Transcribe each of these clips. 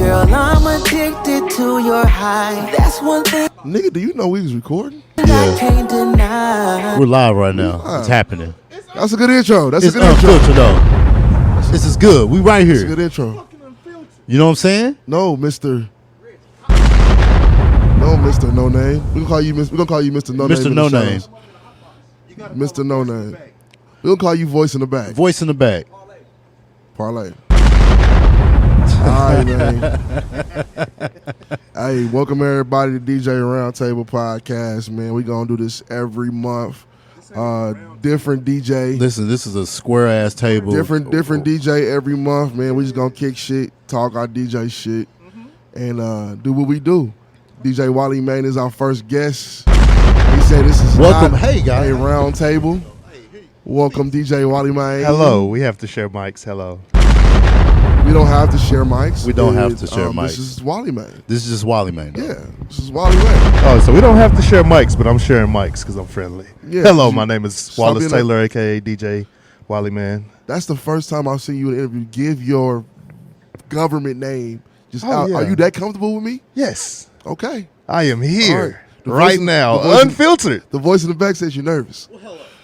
Girl, I'm addicted to your high. That's one thing. Nigga, do you know we was recording? I can't deny. We're live right now. It's happening. That's a good intro. That's It's a good intro. unfiltered though. This is good. We right That's a here. good intro. You know what I'm saying? No, Mr. No Name. We're gonna call you Mr. No Name. Mr. No Name. Mr. No Name. We're gonna call you Voice in the Back. Voice in the back. Parlay. All right, man. Hey, welcome everybody to DJ Roundtable podcast, man. We gonna do this every month. Different DJ. Listen, this is a square ass table. Different DJ every month, man. We just gonna kick shit, talk our DJ shit, and do what we do. DJ Wallie Mayne is our first guest. He said this is Welcome. not Hey, guys. a round table. Welcome, DJ Wallie Mayne. Hello, we have to share mics. Hello. We don't have to share mics. We don't have to share mics. This is Wallie Mayne. This is just Wallie Mayne. Yeah, this is Wallie Mayne. Oh, so we don't have to share mics, but I'm sharing mics because I'm friendly. Yeah, Hello, my name is stop Wallace being Taylor, a.k.a. DJ Wallie Man. That's the first time I've seen you in an interview. Give your government name. Just Oh, out. yeah. Are you that comfortable with me? Yes, Okay. I am All right. here The right voice- now, the voice- unfiltered. The voice in the back says you're nervous.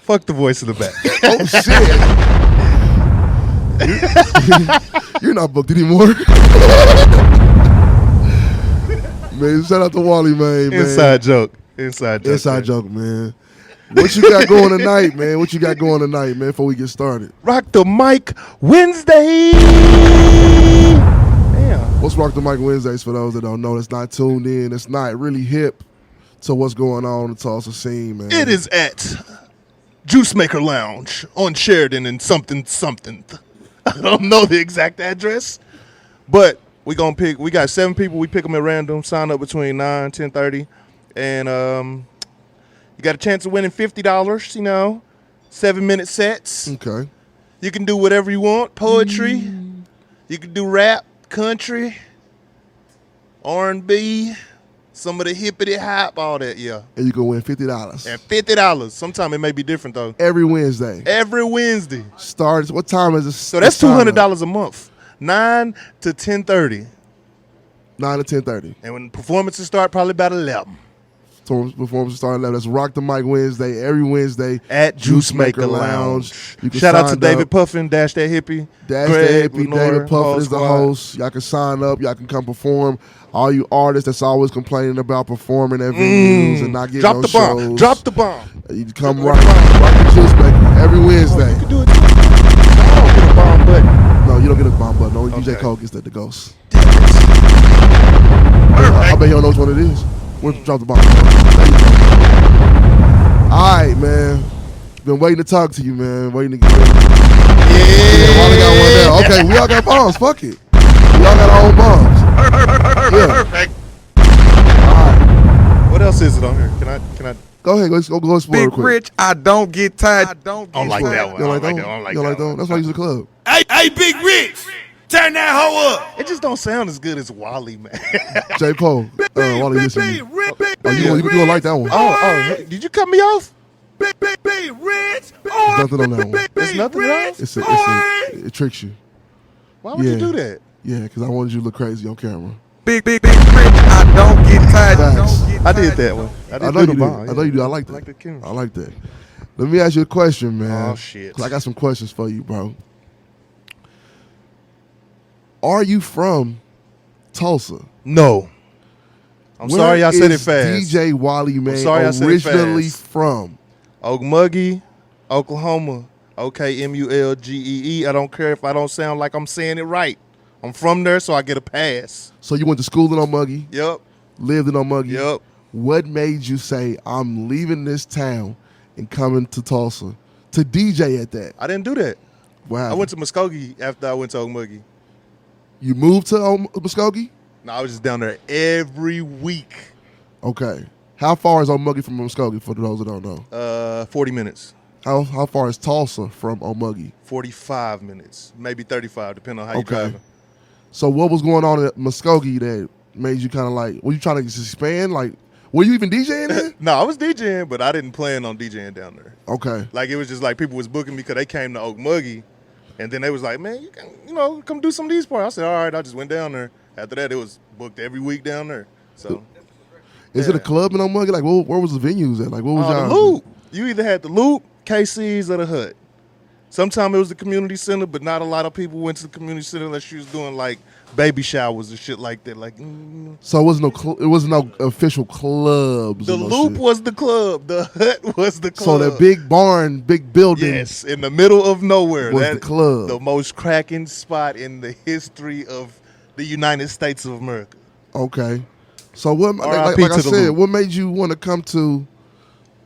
Fuck the voice in the back. Oh, shit. You're not booked anymore. Man, shout out to Wallie, man. Inside joke. Inside joke. Inside man. joke, man. What you got going tonight, man? What you got going tonight, man, before we get started? Rock the mic Wednesday. Damn. What's Rock the Mic Wednesdays for those that don't know? That's not tuned in. It's not really hip to what's going on in the Tulsa scene, man. It is at Juice Maker Lounge on Sheridan and something. I don't know the exact address, but we got 7 people. We pick them at random. Sign up between 9 and 10:30, and you got a chance of winning $50. 7-minute sets. Okay. You can do whatever you want. Poetry. You can do rap, country, R&B, some of the hippity hop, all that. Yeah. And you can win $50. And $50. Sometimes it may be different though. Every Wednesday. Every Wednesday. Starts. What time is it? So that's $200 a month. 9 to 10:30. 9 to 10:30. And when performances start, probably about 11. Performance starting 11. That's Rock the Mic Wednesday. Every Wednesday At Juice Maker Lounge. You can Shout out to sign David up. Puffin, Dash That Hippie. Dash Greg, the Hippie, Lenore, David Puffin is the squad. host. Y'all can sign up. Y'all can come perform. All you artists that's always complaining about performing at venues and not getting Drop on the bomb. shows. Drop the bomb. You can come rock the Juice Maker every Wednesday. You can do it too. I don't get a bomb button. No, you don't get a bomb button. Only DJ Okay. Cole gets that, the ghost. I bet you don't know which one it is. We'll drop the bomb. There you go. All right, man. Been waiting to talk to you, man. Waiting to get ready. Yeah, Wally got one there. Okay, we all got bombs. Fuck it. We all got our own bombs. Yeah. Perfect. All right. What else is it on here? Can I? Go ahead. Let's go explore real Big quick. Rich, I don't get tired. I don't like that one. You don't like that I one? don't like You don't like that that one. one? That's why I use the club. Hey, Big Rich, turn that hoe up. It just don't sound as good as Wally, man. J. Cole. Wally, listen to you. Oh, you don't like that one. Oh, did you cut me off? Rich. There's nothing on that one. There's nothing wrong? It tricks you. Why would you do that? Yeah, because I wanted you to look crazy on camera. Big Rich, I don't get tired. Facts. I did that one. I know you do. I know you do. I like that. like the camera. I like that. Let me ask you a question, man. Oh, shit. 'Cause I got some questions for you, bro. Are you from Tulsa? No. I'm sorry I said it fast. DJ Wallie Mayne sorry I said it originally fast. from? Okmulgee, Oklahoma. OKMULGEE. I don't care if I don't sound like I'm saying it right. I'm from there, so I get a pass. So you went to school in Okmulgee, Yep. lived in Okmulgee. Yep. What made you say, I'm leaving this town and coming to Tulsa to DJ at that? I didn't do that. Wow. I went to Muskogee after I went to Okmulgee. You moved to Muskogee? No, I was just down there every week. Okay. How far is Okmulgee from Muskogee, for those that don't know? 40 minutes. How far is Tulsa from Okmulgee? 45 minutes. Maybe 35, depending on how you Okay. driving. So what was going on at Muskogee that made you kind of like, were you trying to expand? Like, were you even DJing there? No, I was DJing, but I didn't plan on DJing down there. Okay. Like, it was just like people was booking me because they came to Okmulgee, and then they was like, man, you can, come do some of these parties. I said, all right, I just went down there. After that, it was booked every week down there. So, Is it a club in Omuggy? Like, where was the venues at? Like, what was the y'all? Loop. You either had the Loop, KC's, or the Hut. Sometimes it was the community center, but not a lot of people went to the community center unless you was doing like baby showers and shit like that. Like, So it wasn't no official clubs. the or no Loop shit. was the club. The Hut was the club. So that big barn, big building. Yes, in the middle of nowhere. Was the club. The most cracking spot in the history of the United States of America. Okay. So what? Like R.I.P. I to the said, Loop. what made you want to come to?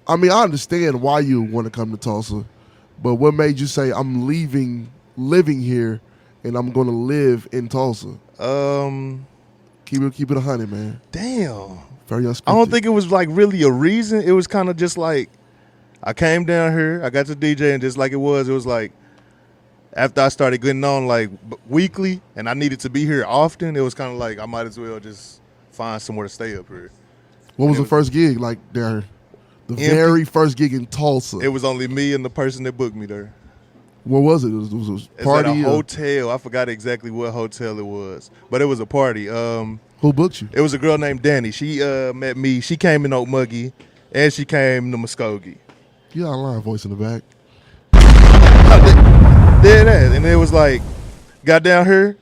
I mean, I understand why you want to come to Tulsa, but what made you say I'm living here, and I'm going to live in Tulsa? Keep it 100, man. Damn. Very unscripted. I don't think it was like really a reason. It was kind of just like I came down here, I got to DJ, and just like it was like after I started getting on like weekly, and I needed to be here often. It was kind of like I might as well just find somewhere to stay up here. What was the first gig like there? The very first gig in Tulsa. It was only me and the person that booked me there. What was it? It was a It's party. at a or- hotel. I forgot exactly what hotel it was, but it was a party. Who booked you? It was a girl named Danny. She met me. She came in Okmulgee, and she came to Muskogee. You got a line voice in the back. Did that, and it was like, got down here.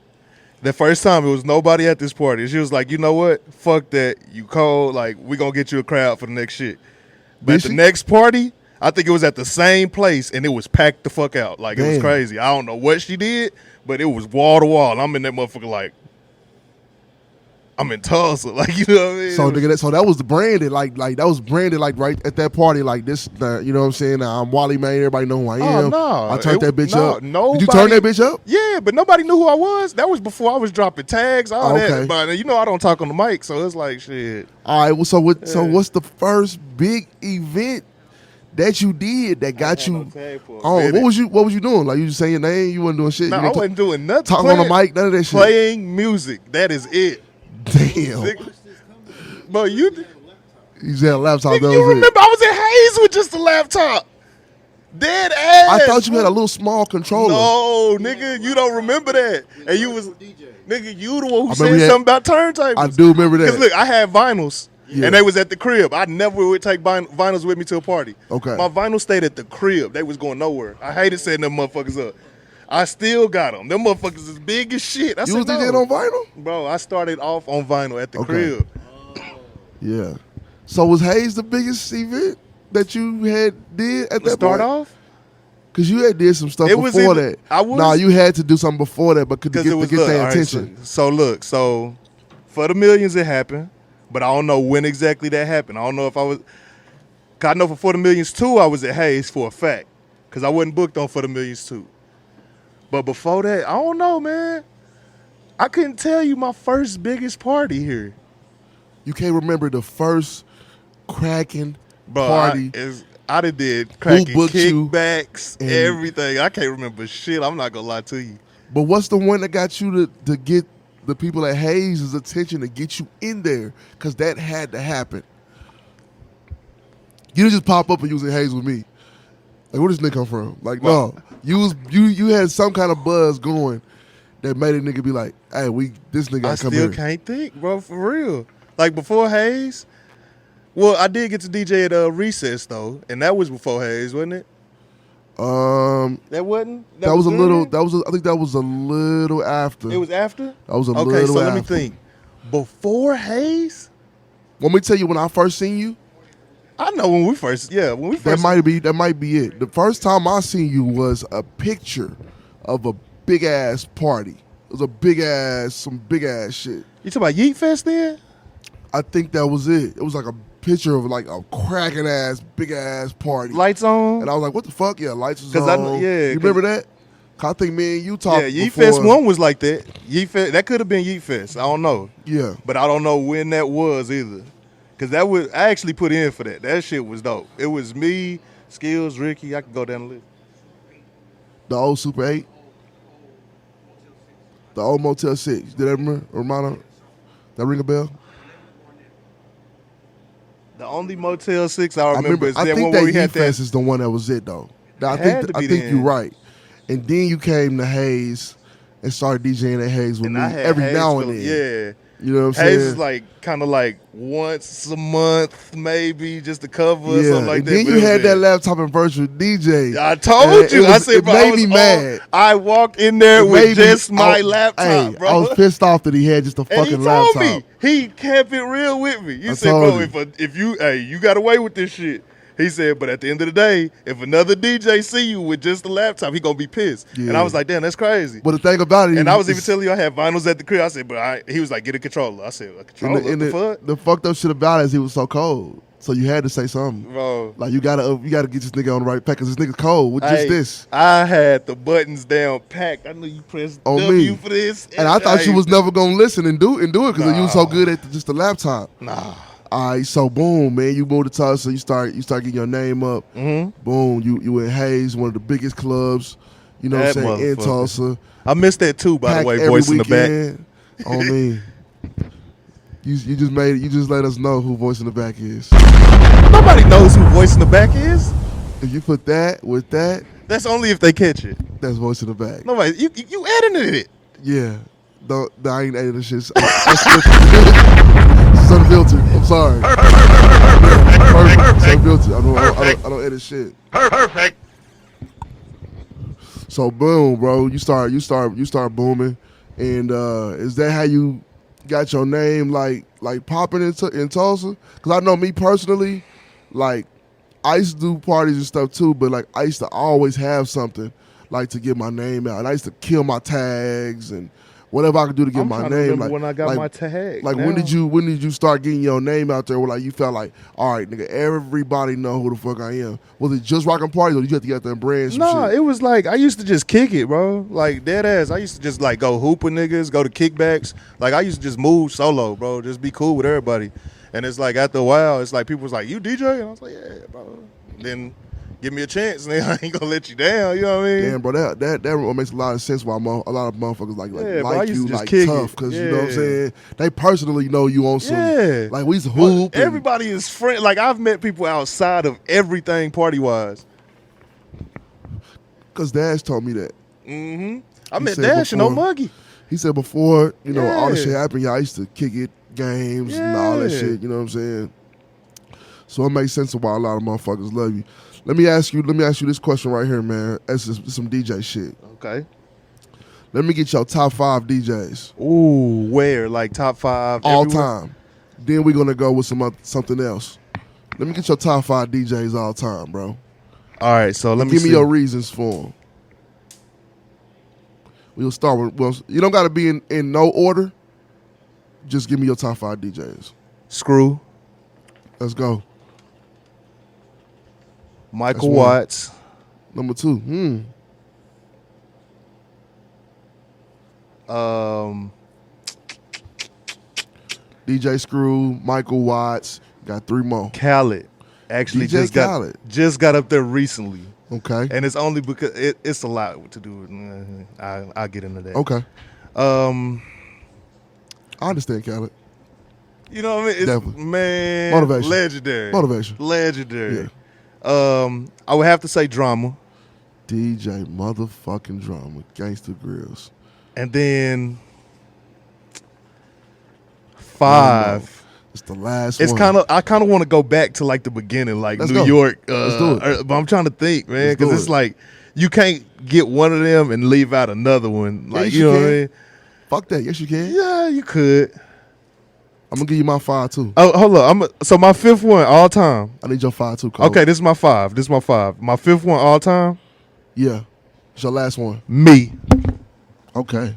The first time it was nobody at this party. She was like, you know what? Fuck that. You cold. Like, we gonna get you a crowd for the next shit. But Did at the she? next party, I think it was at the same place, and it was packed the fuck out. Like, it was Damn. crazy. I don't know what she did, but it was wall to wall. I'm in that motherfucker like, I'm in Tulsa. Like, you know what I mean? So It was- nigga, so that was the branded, like that was branded like right at that party, like this. You know what I'm saying? I'm Wallie Mayne. Everybody know who I Oh, am. no. I turned that bitch up. Nobody, Did you turn that bitch up? Yeah, but nobody knew who I was. That was before I was dropping tags, all Okay. that. But you know I don't talk on the mic, so it's like shit. All right. Well, so what's the first big event that you did that got you? no tag for a Oh, minute. what was you doing? Like you just saying your name? You wasn't doing shit. No, you I didn't wasn't doing nothing. talking on the mic. None of that shit. Playing music. That is it. Damn. But you You just had a laptop. That was you it. remember I was in Hayes with just a laptop. Dead ass. I thought you had a little small controller. No, nigga, you don't remember that. And you was nigga, you the one who remember said we had- something about turntables. I do remember that. Because look, I had vinyls. Yeah. And they was at the crib. I never would take vinyls with me to a party. Okay. My vinyls stayed at the crib. They was going nowhere. I hated setting them motherfuckers up. I still got them. Them motherfuckers is big as shit. I You said, was no. DJ on vinyl? Bro, I started off on vinyl at the Okay. crib. Yeah. So was Hayes the biggest event that you had did at that Start point? off? Because you had did some stuff It was before either- that. I was- Nah, you had to do something before that, but to Because get, it was to get look, their all right, attention. so for the millions it happened, but I don't know when exactly that happened. I don't know if I was. 'Cause I know for the millions too, I was at Hayes for a fact, because I wasn't booked on for the millions too. But before that, I don't know, man. I couldn't tell you my first biggest party here, You can't remember the first cracking bro. party. I done did cracking booked you? kickbacks, And- everything. I can't remember shit. I'm not gonna lie to you. But what's the one that got you to get the people at Hayes' attention to get you in there? Because that had to happen. You didn't just pop up and you was in Hayes with me. Like, where does this nigga come from? Like, no. You had some kind of buzz going that made a nigga be like, hey, this nigga I gotta come still here. can't think, bro, for real. Like before Hayes, well, I did get to DJ at Recess though, and that was before Hayes, wasn't it? That wasn't. That was a little. during? I think that was a little after. It was after. That was a okay, little so let me after. think. Before Hayes, Want me to tell you when I first seen you? I know when we first. Yeah, when we first. That might be it. The first time I seen you was a picture of a big ass party. It was some big ass shit. You talking about Yeet Fest then? I think that was it. It was like a picture of like a cracking ass, big ass party. Lights on. And I was like, what the fuck? Yeah, lights was 'Cause on. I know- yeah, You remember that? 'Cause I think me and you talked Yeah, Yeet before. Fest 1 was like that. Yeet Fest, that could have been Yeet Fest. I don't know. Yeah. But I don't know when that was either. Cause I actually put in for that. That shit was dope. It was me, Skills, Ricky. I could go down the list. The old Super 8. The old Motel 6. Did that remind that ring a bell? The only Motel 6 I remember is I that think one that where we had Yeet Fest that. is the one that was it though. I It had think to I be think then. you're right. And then you came to Hayes, and started DJing at Hayes with And me I had every Hayes now and for- then. Yeah. You know what I'm saying? Hayes is like kind of like once a month, maybe just to cover or something like and that. then but you it was had it. that laptop and virtual DJ. I told And you. I said, it bro, made I was me mad. I walked in there It made with me- just my I- laptop, hey, bro. I was pissed off that he had just a and he fucking told laptop. me he kept it real with me. He I said, told bro, if you got away with this shit. He said, but at the end of the day, if another DJ see you with just the laptop, he gonna be pissed. And Yeah. I was like, damn, that's crazy. But the thing about it, And I was even is- telling you I had vinyls at the crib. I said, but he was like, get a controller. I said, a controller? What the fuck? the fucked up shit about it is he was so cold. So you had to say something. Bro. Like you gotta get this nigga on the right pack because this nigga's cold with just Hey, this. I had the buttons down packed. I knew you pressed On W me. for this. And I thought you was never gonna listen and do it because you was so Nah. good at just the laptop. Nah. All right, so boom, man, you moved to Tulsa, you start getting your name up. Mm-hmm. Boom, you in Hayes, one of the biggest clubs, you know what I'm That saying, in motherfucker. Tulsa. I missed that too, by the Packed way, every voice in the back. weekend. On me. You just made it. You just let us know who Voice in the Back is. Nobody knows who voice in the back is. If you put that with that, That's only if they catch it. that's Voice in the Back. Nobody, you edited it. Yeah. Don't, I ain't editing shit. It's unfiltered. I'm sorry. Perfect. It's unfiltered. I don't edit shit. Perfect. So boom, bro. You start booming, and is that how you got your name like popping in Tulsa? Because I know me personally, like I used to do parties and stuff too, but like I used to always have something like to get my name out, and I used to kill my tags and whatever I could do to get I'm my trying to name. remember Like when I got like- my tag. Like now. when did you start getting your name out there? Where like you felt like, all right, nigga, everybody know who the fuck I am. Was it just rocking parties, or did you have to get out there and brand some Nah, shit? it was like I used to just kick it, bro. Like dead ass. I used to just like go hoop with niggas, go to kickbacks. Like I used to just move solo, bro. Just be cool with everybody. And it's like after a while, it's like people was like, "You DJ?" And I was like, "Yeah, bro." Then give me a chance, and I ain't gonna let you down. You know what I mean? Damn, bro, that makes a lot of sense. Why a lot of motherfuckers like Yeah, bro, I like used you to just like kick tough it. because you know what I'm Yeah. saying. They personally know you on some. Yeah. Like we used to Well, hoop. and- everybody is friend. Like I've met people outside of everything party wise. Cause Dash told me that. Mm-hmm. I He met said Dash and before- Muggy. He said before all this Yeah. shit happened, y'all used to kick it, games and all that Yeah. shit. You know what I'm saying? So it makes sense of why a lot of motherfuckers love you. Let me ask you this question right here, man. That's just some DJ shit. Okay. Let me get your top 5 DJs Ooh, where? Like top 5 all everywhere? time. Then we're gonna go with something else. Let me get your top 5 DJs all time, bro. All right, so let me Give see. me your reasons for them. We'll start with. Well, you don't got to be in no order. Just give me your top 5 DJs. Screw, Let's go. Michael That's one. Watts, Number 2. DJ Screw, Michael Watts. Got 3 more. Khaled. Actually, DJ Khaled. just got up there recently, Okay. and it's only because it's a lot to do. I'll get into that. Okay. Um, I understand, Khaled. you know what I mean? It's, Definitely. man, Motivation. legendary, Motivation. legendary. I would have to say Drama, DJ motherfucking Drama. Gangsta Grills. and then 5. It's the last It's one. I kind of want to go back to like the beginning, like Let's New go. York. Let's do it. But I'm trying to think, man, Let's do because it's it. like you can't get one of them and leave out another one. Like Yes, you you know what I can. mean? Fuck that. Yes, you can. Yeah, you could. I'm going to give you my 5, too. Oh, hold up. So my 5th one all time. I need your 5, too, Cole. Okay, this is my 5. This is my 5. My 5th one all time. Yeah. It's your last one. Me. Okay.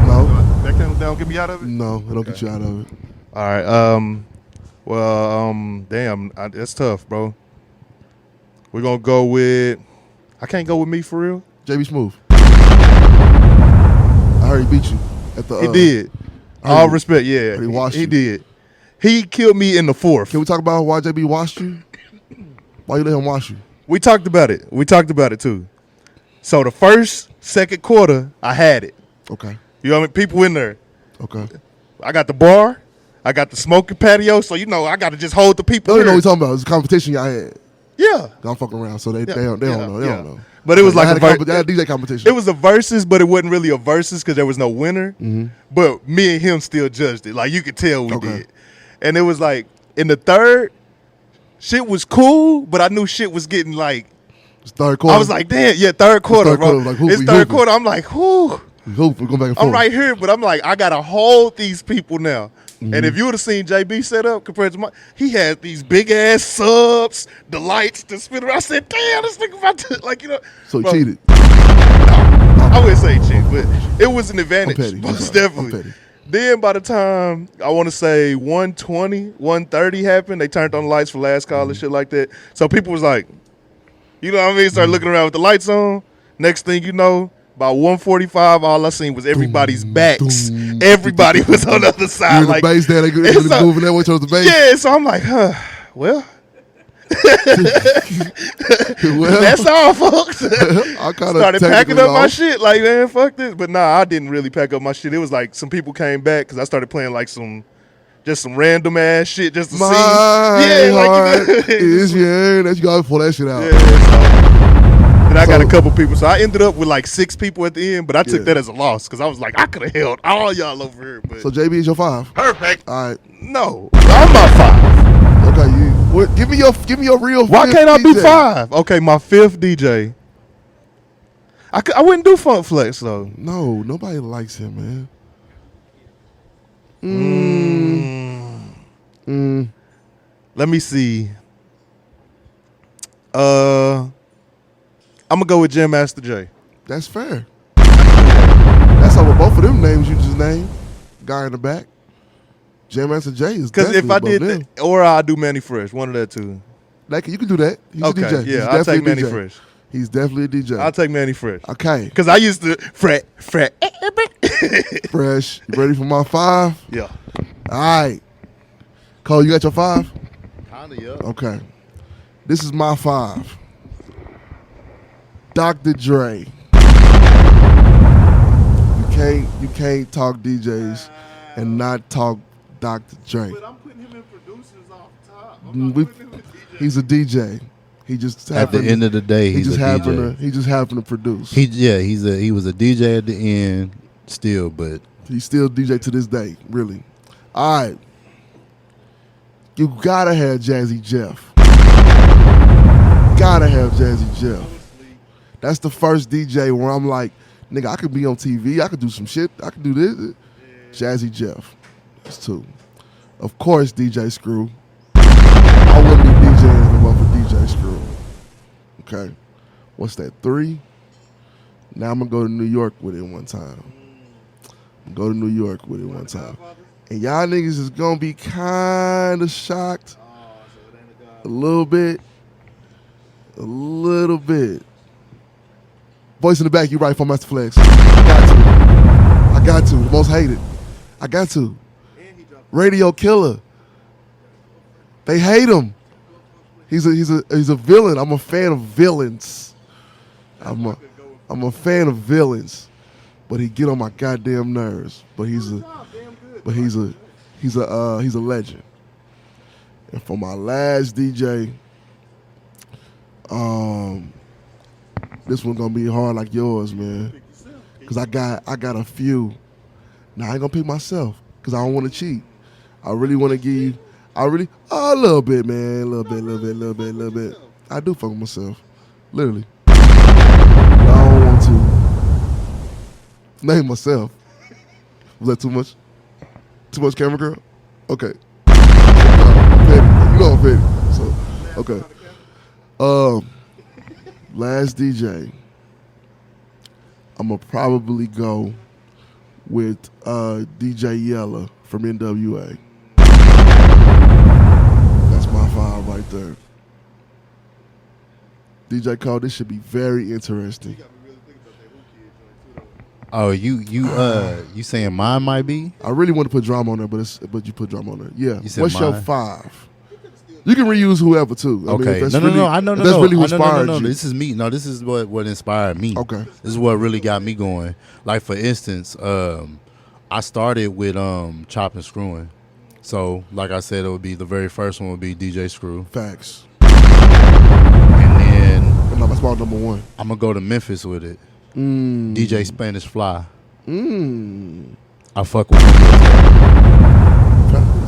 No. That don't get me out of it. No, it don't get you out of it. All right. Well. Damn. That's tough, bro. We're gonna go with. I can't go with me for real. JB Smooth. I heard he beat you at the. He did. I All heard respect, yeah. he washed He you. did. He killed me in the 4th. Can we talk about why JB washed you? Why you let him wash you? We talked about it. We talked about it too. So the first, second quarter, I had it. Okay. You know what I mean? People in there. Okay. I got the bar. I got the smoking patio. So, I got to just hold the people No, you know here. what we talking about. It's a competition y'all had. Yeah. I'm fucking around, so they don't know. They don't know. But it was like they had a DJ competition. It was a versus, but it wasn't really a versus because there was no winner. Mm-hmm. But me and him still judged it. Like you could tell we did. And it was like in the third, shit was cool, but I knew shit was getting like. It's third quarter. I was like, damn, yeah, third quarter, bro. Like, it's third quarter. I'm like, whoo. We're going back and forth. I'm right here, but I'm like, I gotta hold these people now. Mm-hmm. And if you would have seen JB set up compared to my, he had these big ass subs, the lights, the spinner. I said, damn, this nigga about to, like, you know. So he cheated. No, I wouldn't say cheat, but it was an advantage. I'm petty. Most definitely. Then by the time, I want to say 1:20, 1:30 happened, they turned on the lights for last call and shit like that. So people was like, you know what I mean? Started looking around with the lights on. Next thing you know, about 1:45, all I seen was everybody's backs. Everybody was on the other side. You're like, the base there, they moving that way towards the base. Yeah, so I'm like, well. That's all, folks. I started packing up my shit. Like, man, fuck this. But nah, I didn't really pack up my shit. It was like some people came back because I started playing like some random ass shit just to see. Yeah, like, you know. Is yeah, that you gotta pull that shit out. Yeah, so. Then I got a couple people. So I ended up with like 6 people at the end, but I took that as a loss because I was like, I could have held all y'all over here. But so JB is your 5. Perfect. All right. No, I'm my 5. Okay, give me your real. Why can't I be DJ. 5? Okay, my 5th DJ. I wouldn't do Funk Flex though. No, nobody likes him, man. Let me see. I'm gonna go with Jam Master J. That's fair. That's over both of them names you just named. Guy in the back. Jam Master J is because if I did that, or I'll do Manny Fresh, one of that two. Like you can do that. He's a DJ. Yeah, I'll take Manny Fresh. He's definitely a DJ. I'll take Manny Fresh. Okay. Because I used to fret. Fresh. You ready for my 5? Yeah. All right. Cole, you got your 5? Kinda, yeah. Okay. This is my 5. Dr. Dre. You can't talk DJs and not talk Dr. Dre. But I'm putting him in producers off top. He's a DJ. He just at the end of the day, he just happened to produce. He was a DJ at the end still, but he's still DJ to this day, really. All right. You gotta have Jazzy Jeff. Gotta have Jazzy Jeff. That's the first DJ where I'm like, nigga, I could be on TV. I could do some shit. I could do this. Jazzy Jeff. That's 2. Of course, DJ Screw. I wouldn't be DJing if it wasn't for DJ Screw. Okay. What's that, 3? Now I'm going to go to New York with it one time. And y'all niggas is going to be kind of shocked. A little bit. Voice in the back, you right for Master Flex. I got to. The most hated. I got to. Radio killer. They hate him. He's a villain. I'm a fan of villains. I'm a fan of villains. But he get on my goddamn nerves. But he's a legend. And for my last DJ, this one gonna be hard like yours, man. Cause I got a few. Now I ain't gonna pick myself, cause I don't want to cheat. I really want to give you, a little bit, man, a little bit. I do fuck with myself, literally. But I don't want to name myself. Was that too much? Too much, camera girl? Okay. I'm petty. You know I'm petty. So, okay. Last DJ, I'm going to probably go with DJ Yella from NWA. That's my 5 right there. DJ Cole, this should be very interesting. oh, you saying mine might be? I really want to put drama on there, but you put drama on there. Yeah. You said What's your mine? 5? You can reuse whoever too. I mean, Okay, if that's no. That's really what inspired you. This is me. No, this is what inspired me. Okay. This is what really got me going. Like for instance, I started with chopping screwing. So like I said, it would be the very first one would be DJ Screw. Facts. basketball number one. I'm gonna go to Memphis with it. DJ Spanish Fly. I fuck with him.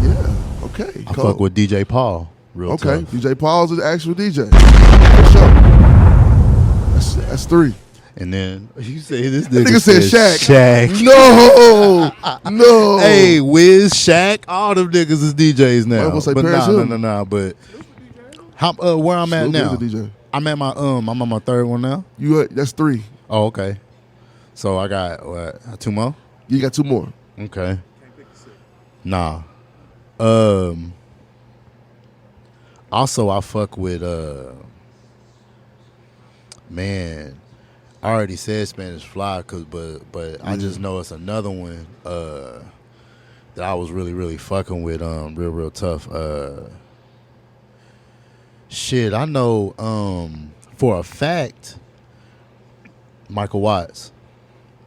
Yeah. Okay. I fuck with DJ Paul. Real Okay. tough. DJ Paul's an actual DJ. For sure. That's three. And then you say this That nigga, nigga said Shaq. No. Hey, Wiz, Shaq, all them niggas is DJs now. I was gonna say But Paris Hilton. nah. But where I'm at Snoop now? is a DJ. I'm at my I'm on my third one now. That's three. Oh, okay. So I got what, 2 more? You got two more. Okay. Nah. Also, I fuck with man. I already said Spanish Fly, but I just know it's another one that I was really fucking with real tough. Shit, I know for a fact Michael Watts.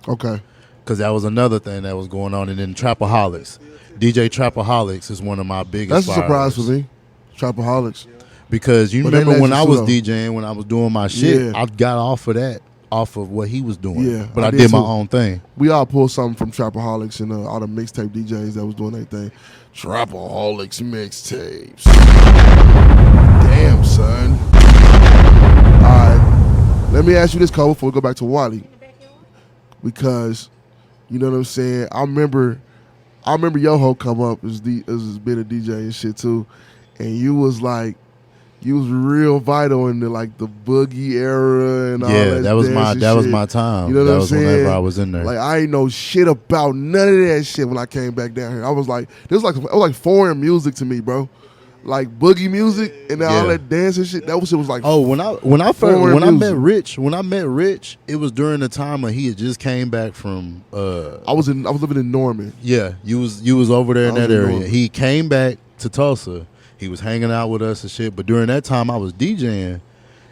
Okay. Because that was another thing that was going on. And then Trapaholics. DJ Trapaholics is one of my biggest That's a surprise for followers. me. Trapaholics. Because you But remember that when I matches was too, though. DJing, when I was doing my shit, Yeah. I got off of that, off of what he was doing. Yeah, But I I did did my too. own thing. We all pulled something from Trapaholics and all the mixtape DJs that was doing their thing. Trapaholics mixtapes. Damn, son. All right. Let me ask you this, Cole, before we go back to Wallie. Because, you know what I'm saying? I remember Yoho come up as been a DJ and shit too. And you was real vital in the boogie era and all that. Yeah, that was shit. my time. You know what that I'm was saying? whenever I was in there. Like I ain't know shit about none of that shit when I came back down here. I was like, it was like foreign music to me, bro. Like boogie music and then all Yeah. that dance and shit. That shit was like, Oh, when I foreign met music. Rich, it was during the time when he had just came back from I was living in Norman. yeah, you was over there in I was that in area. Norman. He came back to Tulsa. He was hanging out with us and shit. But during that time, I was DJing,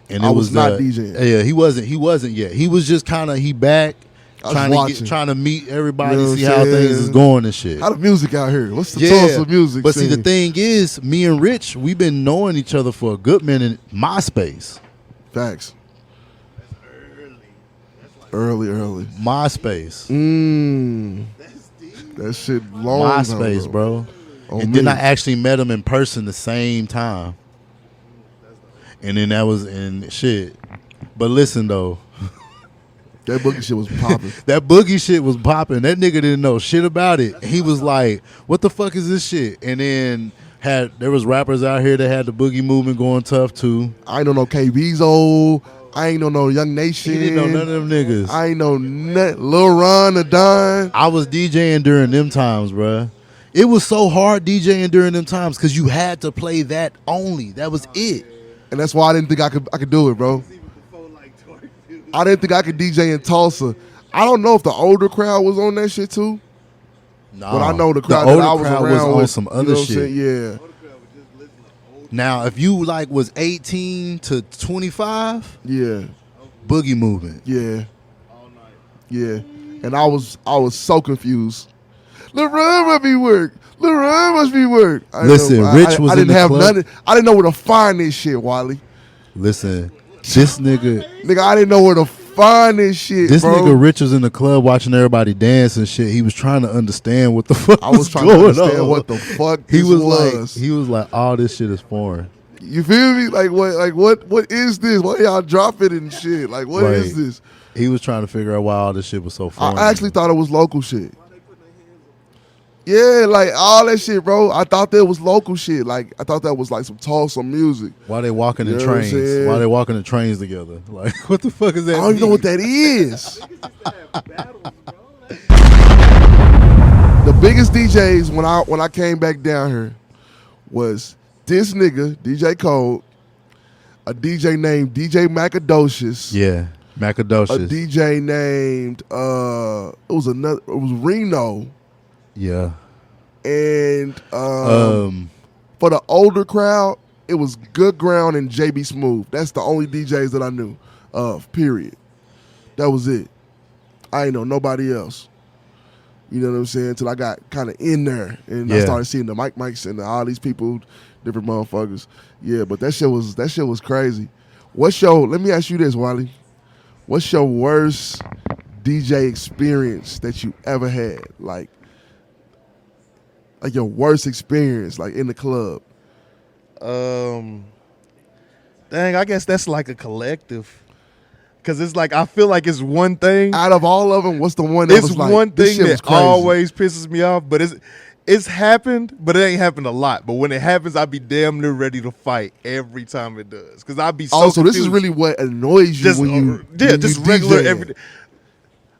and I it was was not uh, DJing. Yeah, he wasn't yet. He was just kind of back I was watching. trying to meet everybody, You know what see I'm how saying? things is going and shit. How the music out here? What's the Tulsa music? But see, the scene? thing is, me and Rich, we've been knowing each other for a good minute. MySpace. Facts. Early. MySpace. That shit long. MySpace, time, bro. On And then me. I actually met him in person the same time. And then that was in shit. But listen though, That boogie shit was popping. that boogie shit was popping. That nigga didn't know shit about it. He was like, "What the fuck is this shit?" And then there was rappers out here that had the boogie movement going tough too. I ain't know no KB's old. I ain't know no Young Nation. He didn't know none of them niggas. I ain't know nothing. Lil Ron, the Don. I was DJing during them times, bruh. It was so hard DJing during them times because you had to play that only. That was it. And that's why I didn't think I could do it, bro. I didn't think I could DJ in Tulsa. I don't know if the older crowd was on that shit too. Nah, But I know the crowd older that I was crowd around on with, some you other know what I'm shit. saying? Yeah. Now, if you was 18 to 25, Yeah. boogie movement. Yeah. Yeah. And I was so confused. Lil Ron must be work. Lil Ron must be work. I didn't Listen, know- Rich was I in didn't the have club. nothing. I didn't know where to find this shit, Wallie. Listen, this nigga I didn't know where to find this shit, bro. nigga Rich was in the club watching everybody dance and shit. He was trying to understand what the fuck I was trying to going understand on. what the fuck he this was like, all this shit is foreign. You feel me? Like what is this? Why y'all drop it and shit? Like what is Right. this? He was trying to figure out why all this shit was so foreign. I actually thought it was local shit. Yeah, like all that shit, bro. I thought that was local shit. Like I thought that was like some Tulsa music. Why they walking in You know what I'm trains? saying? Why they walking in trains together? Like, what the fuck is that? I don't even know mean? what that is. The biggest DJs when I came back down here was this nigga, DJ Code, a DJ named DJ Macadocious. Yeah, A Macadocious. DJ named it was Reno. Yeah. And Um. for the older crowd, it was Good Ground and JB Smooth. That's the only DJs that I knew of, period. That was it. I ain't know nobody else. You know what I'm saying? Until I got kind of in there and I Yeah. started seeing the Mikes and all these people, different motherfuckers. Yeah, but that shit was crazy. Let me ask you this, Wallie. What's your worst DJ experience that you ever had? Like your worst experience, like in the club. Dang, I guess that's like a collective. Cause it's like I feel like it's one thing. Out of all of them, what's the one that It's was like, one this thing shit was that crazy? always pisses me off, but it's happened, but it ain't happened a lot. But when it happens, I be damn near ready to fight every time it does. Cause I be so Oh, so this is confused. really what annoys you when you just you regular DJing. everyday.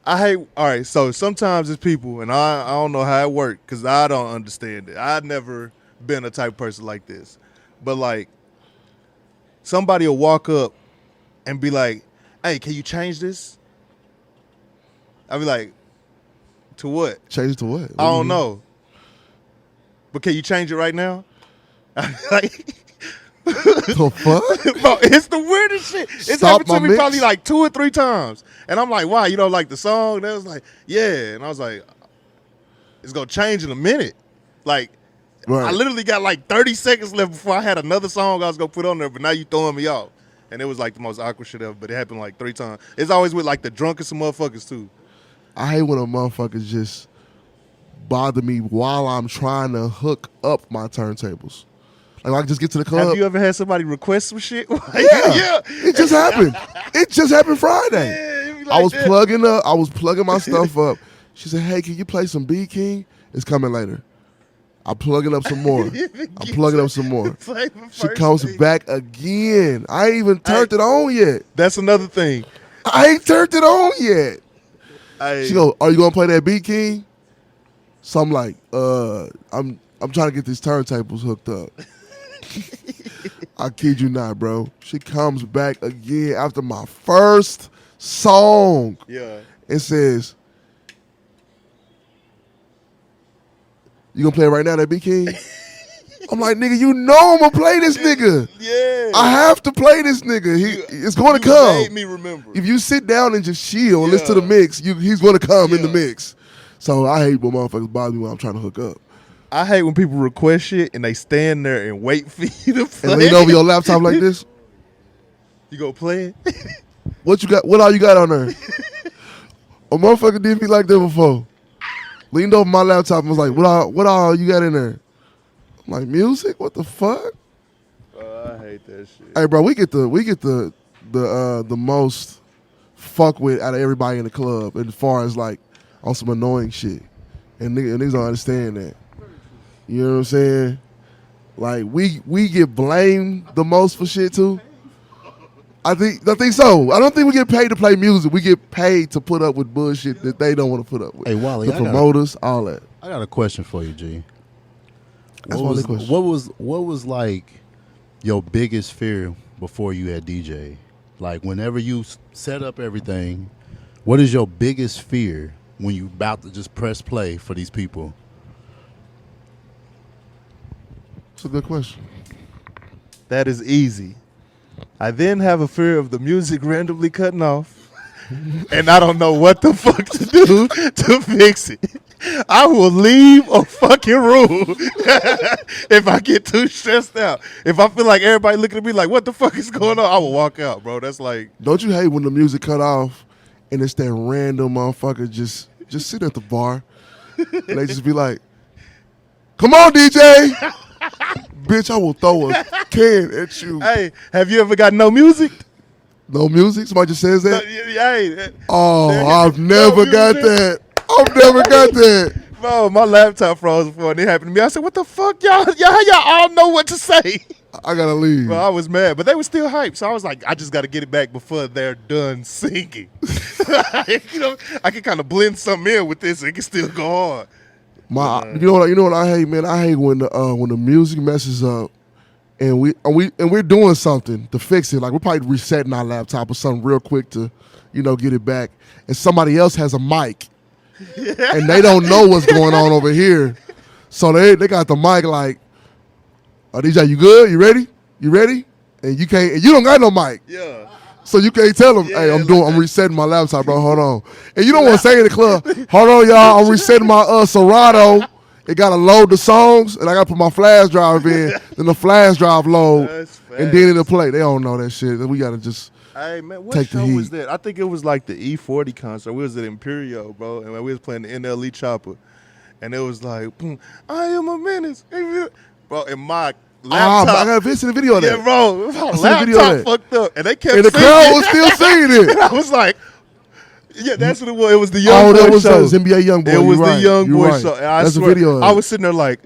I hate. All right, so sometimes it's people, and I don't know how it works because I don't understand it. I've never been a type of person like this, but like somebody will walk up and be like, "Hey, can you change this?" I'll be like, "To what?" Change it to what? I don't know, but can you change it right now? I'm like. The fuck? Bro, it's the weirdest shit. It's Stop happened to my me mix? probably like 2 or 3 times. And I'm like, why? You don't like the song? And they was like, yeah. And I was like, it's going to change in a minute. Like, Right. I literally got like 30 seconds left before I had another song I was going to put on there, but now you throwing me off. And it was like the most awkward shit ever, but it happened like 3 times. It's always with like the drunkest of motherfuckers too. I hate when a motherfucker just bother me while I'm trying to hook up my turntables. Like I just get to the club. Have you ever had somebody request some shit? Yeah. Yeah. It just happened. It just happened Friday. Yeah, it be I like was that. plugging my stuff up. She said, "Hey, can you play some B King? It's coming later." I'm plugging up some more. I'm plugging up some more. Play the She first comes thing. back again. I ain't even turned it on yet. That's another thing. I ain't turned it on yet. I, She go, "Are you gonna play that B King?" So I'm like, I'm trying to get these turntables hooked up. I kid you not, bro. She comes back again after my first song yeah. and says, "You gonna play it right now, that B King?" I'm like, "Nigga, you know I'm gonna play this nigga. Yeah. I have to play this nigga. It's gonna You come. made me remember. If you sit down and just chill and listen to Yeah. the mix, he's gonna come in the Yeah. mix." So I hate when motherfuckers bother me when I'm trying to hook up. I hate when people request shit and they stand there and wait for you to play. And lean over your laptop like this. You go play it? What you got? What all you got on there? A motherfucker did me like that before. Leaned over my laptop and was like, "What all you got in there?" I'm like, "Music? What the fuck?" I hate that shit. Hey, bro, we get the most fuck with out of everybody in the club as far as like on some annoying shit, and niggas don't understand that. You know what I'm saying? Like we get blamed the most for shit too. I think so. I don't think we get paid to play music. We get paid to put up with bullshit that they don't want to put up with. Hey, Wallie, the I got- promoters, all that. I got a question for you, G. That's what my was, question. what was like your biggest fear before you had DJ? Like whenever you set up everything, what is your biggest fear when you about to just press play for these people? That's a good question. That is easy. I then have a fear of the music randomly cutting off, and I don't know what the fuck to do to fix it. I will leave a fucking room if I get too stressed out. If I feel like everybody looking at me like, what the fuck is going on? I will walk out, bro. That's like, Don't you hate when the music cut off and it's that random motherfucker just sit at the bar and they just be like, "Come on, DJ." Bitch, I will throw a can at you. hey, have you ever got no music? No music? Somebody just says that? Hey, Oh, there- I've no never got music. that. I've never got that. Bro, my laptop froze before and it happened to me. I said, what the fuck, y'all all know what to say. I gotta leave. Bro, I was mad, but they were still hyped. So I was like, I just got to get it back before they're done singing. You know, I can kind of blend something in with this. And it can still go hard. You know what I hate, man? I hate when the music messes up and we're doing something to fix it. Like we're probably resetting our laptop or something real quick to, get it back. And somebody else has a mic. And they don't know what's going on over here. So they got the mic like, "Oh, DJ, you good? You ready? You ready?" And you don't got no mic. Yeah. So you can't tell them, "Hey, I'm resetting my laptop, bro. Hold on." And you don't want to say in the club, "Hold on, y'all, I'm resetting my Serato." it gotta load the songs, and I gotta put my flash drive in. Then the flash drive load, That's and then it'll play. They don't know that shit. Then we gotta just Hey man, what take the show heat. was that? I think it was like the E40 concert. We was at Imperial, bro, and we was playing the NLE Chopper, and it was like, I am a menace, bro. And my laptop, I gotta see the video of that. yeah, bro, my I seen the video of laptop that. fucked up, and they kept And the singing. crowd was still singing it. And I was like, yeah, that's what it was. It was the Young Boy that was show. NBA Young Boy. It was You're the right. Young You're Boy right. show. And I That's swear, a video. Of I it. was sitting there like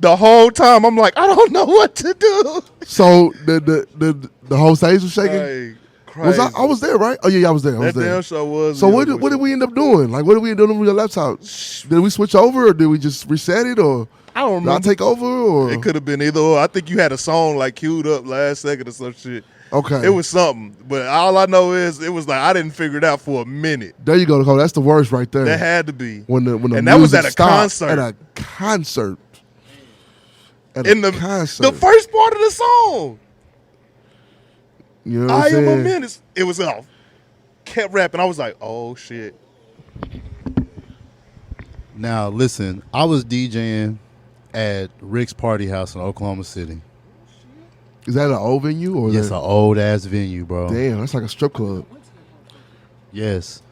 the whole time. I'm like, I don't know what to do. So the whole stage was shaking. Like, Was crazy. I was there, right? Oh yeah, I was there. I was That there. damn show was. So the what Young Boy did show. we end up doing? Like, what did we end up doing with your laptop? Did we switch over, or did we just reset it, or I don't did I remember. take over? Or It could have been either or. I think you had a song like queued up last second or some shit. okay, It was something. But all I know is it was like I didn't figure it out for a minute. there you go, Nicole. That's the worst right there. That had to be. when the and that was music at a stopped. concert. At a concert. At In a the concert. the first part of the song. You know what I I'm am a saying? menace. It was off. Kept rapping. I was like, oh shit. Now listen, I was DJing at Rick's Party House in Oklahoma City. Is that an old venue or Yes, is an that, old ass venue, bro. damn? That's like a strip club. Yes.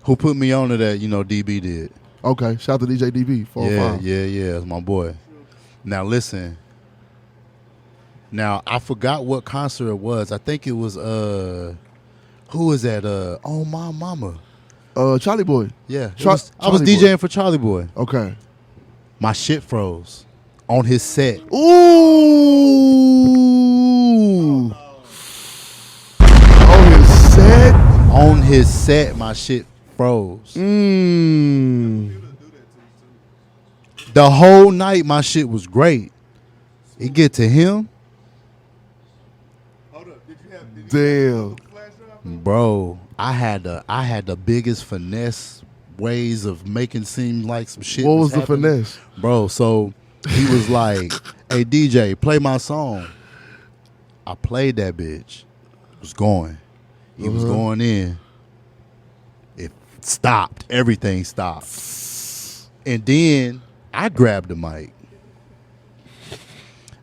Who put me on to that? You know, DB did. Okay, shout out to DJ DB. 405. Yeah, that's my boy. Now listen. Now I forgot what concert it was. I think it was who was that? Oh my mama. Chalie Boy. Yeah. I I was Chalie Boy. DJing for Charlie Boy. Okay. My shit froze on his set. Ooh. On his set. On his set, my shit froze. The whole night, my shit was great. It get to him, Damn. bro. I had the biggest finesse ways of making seem like some shit. What was the happening. finesse? Bro? So he was like, "Hey DJ, play my song." I played that bitch. It was going. He was going in. It stopped. Everything stopped. And then I grabbed the mic.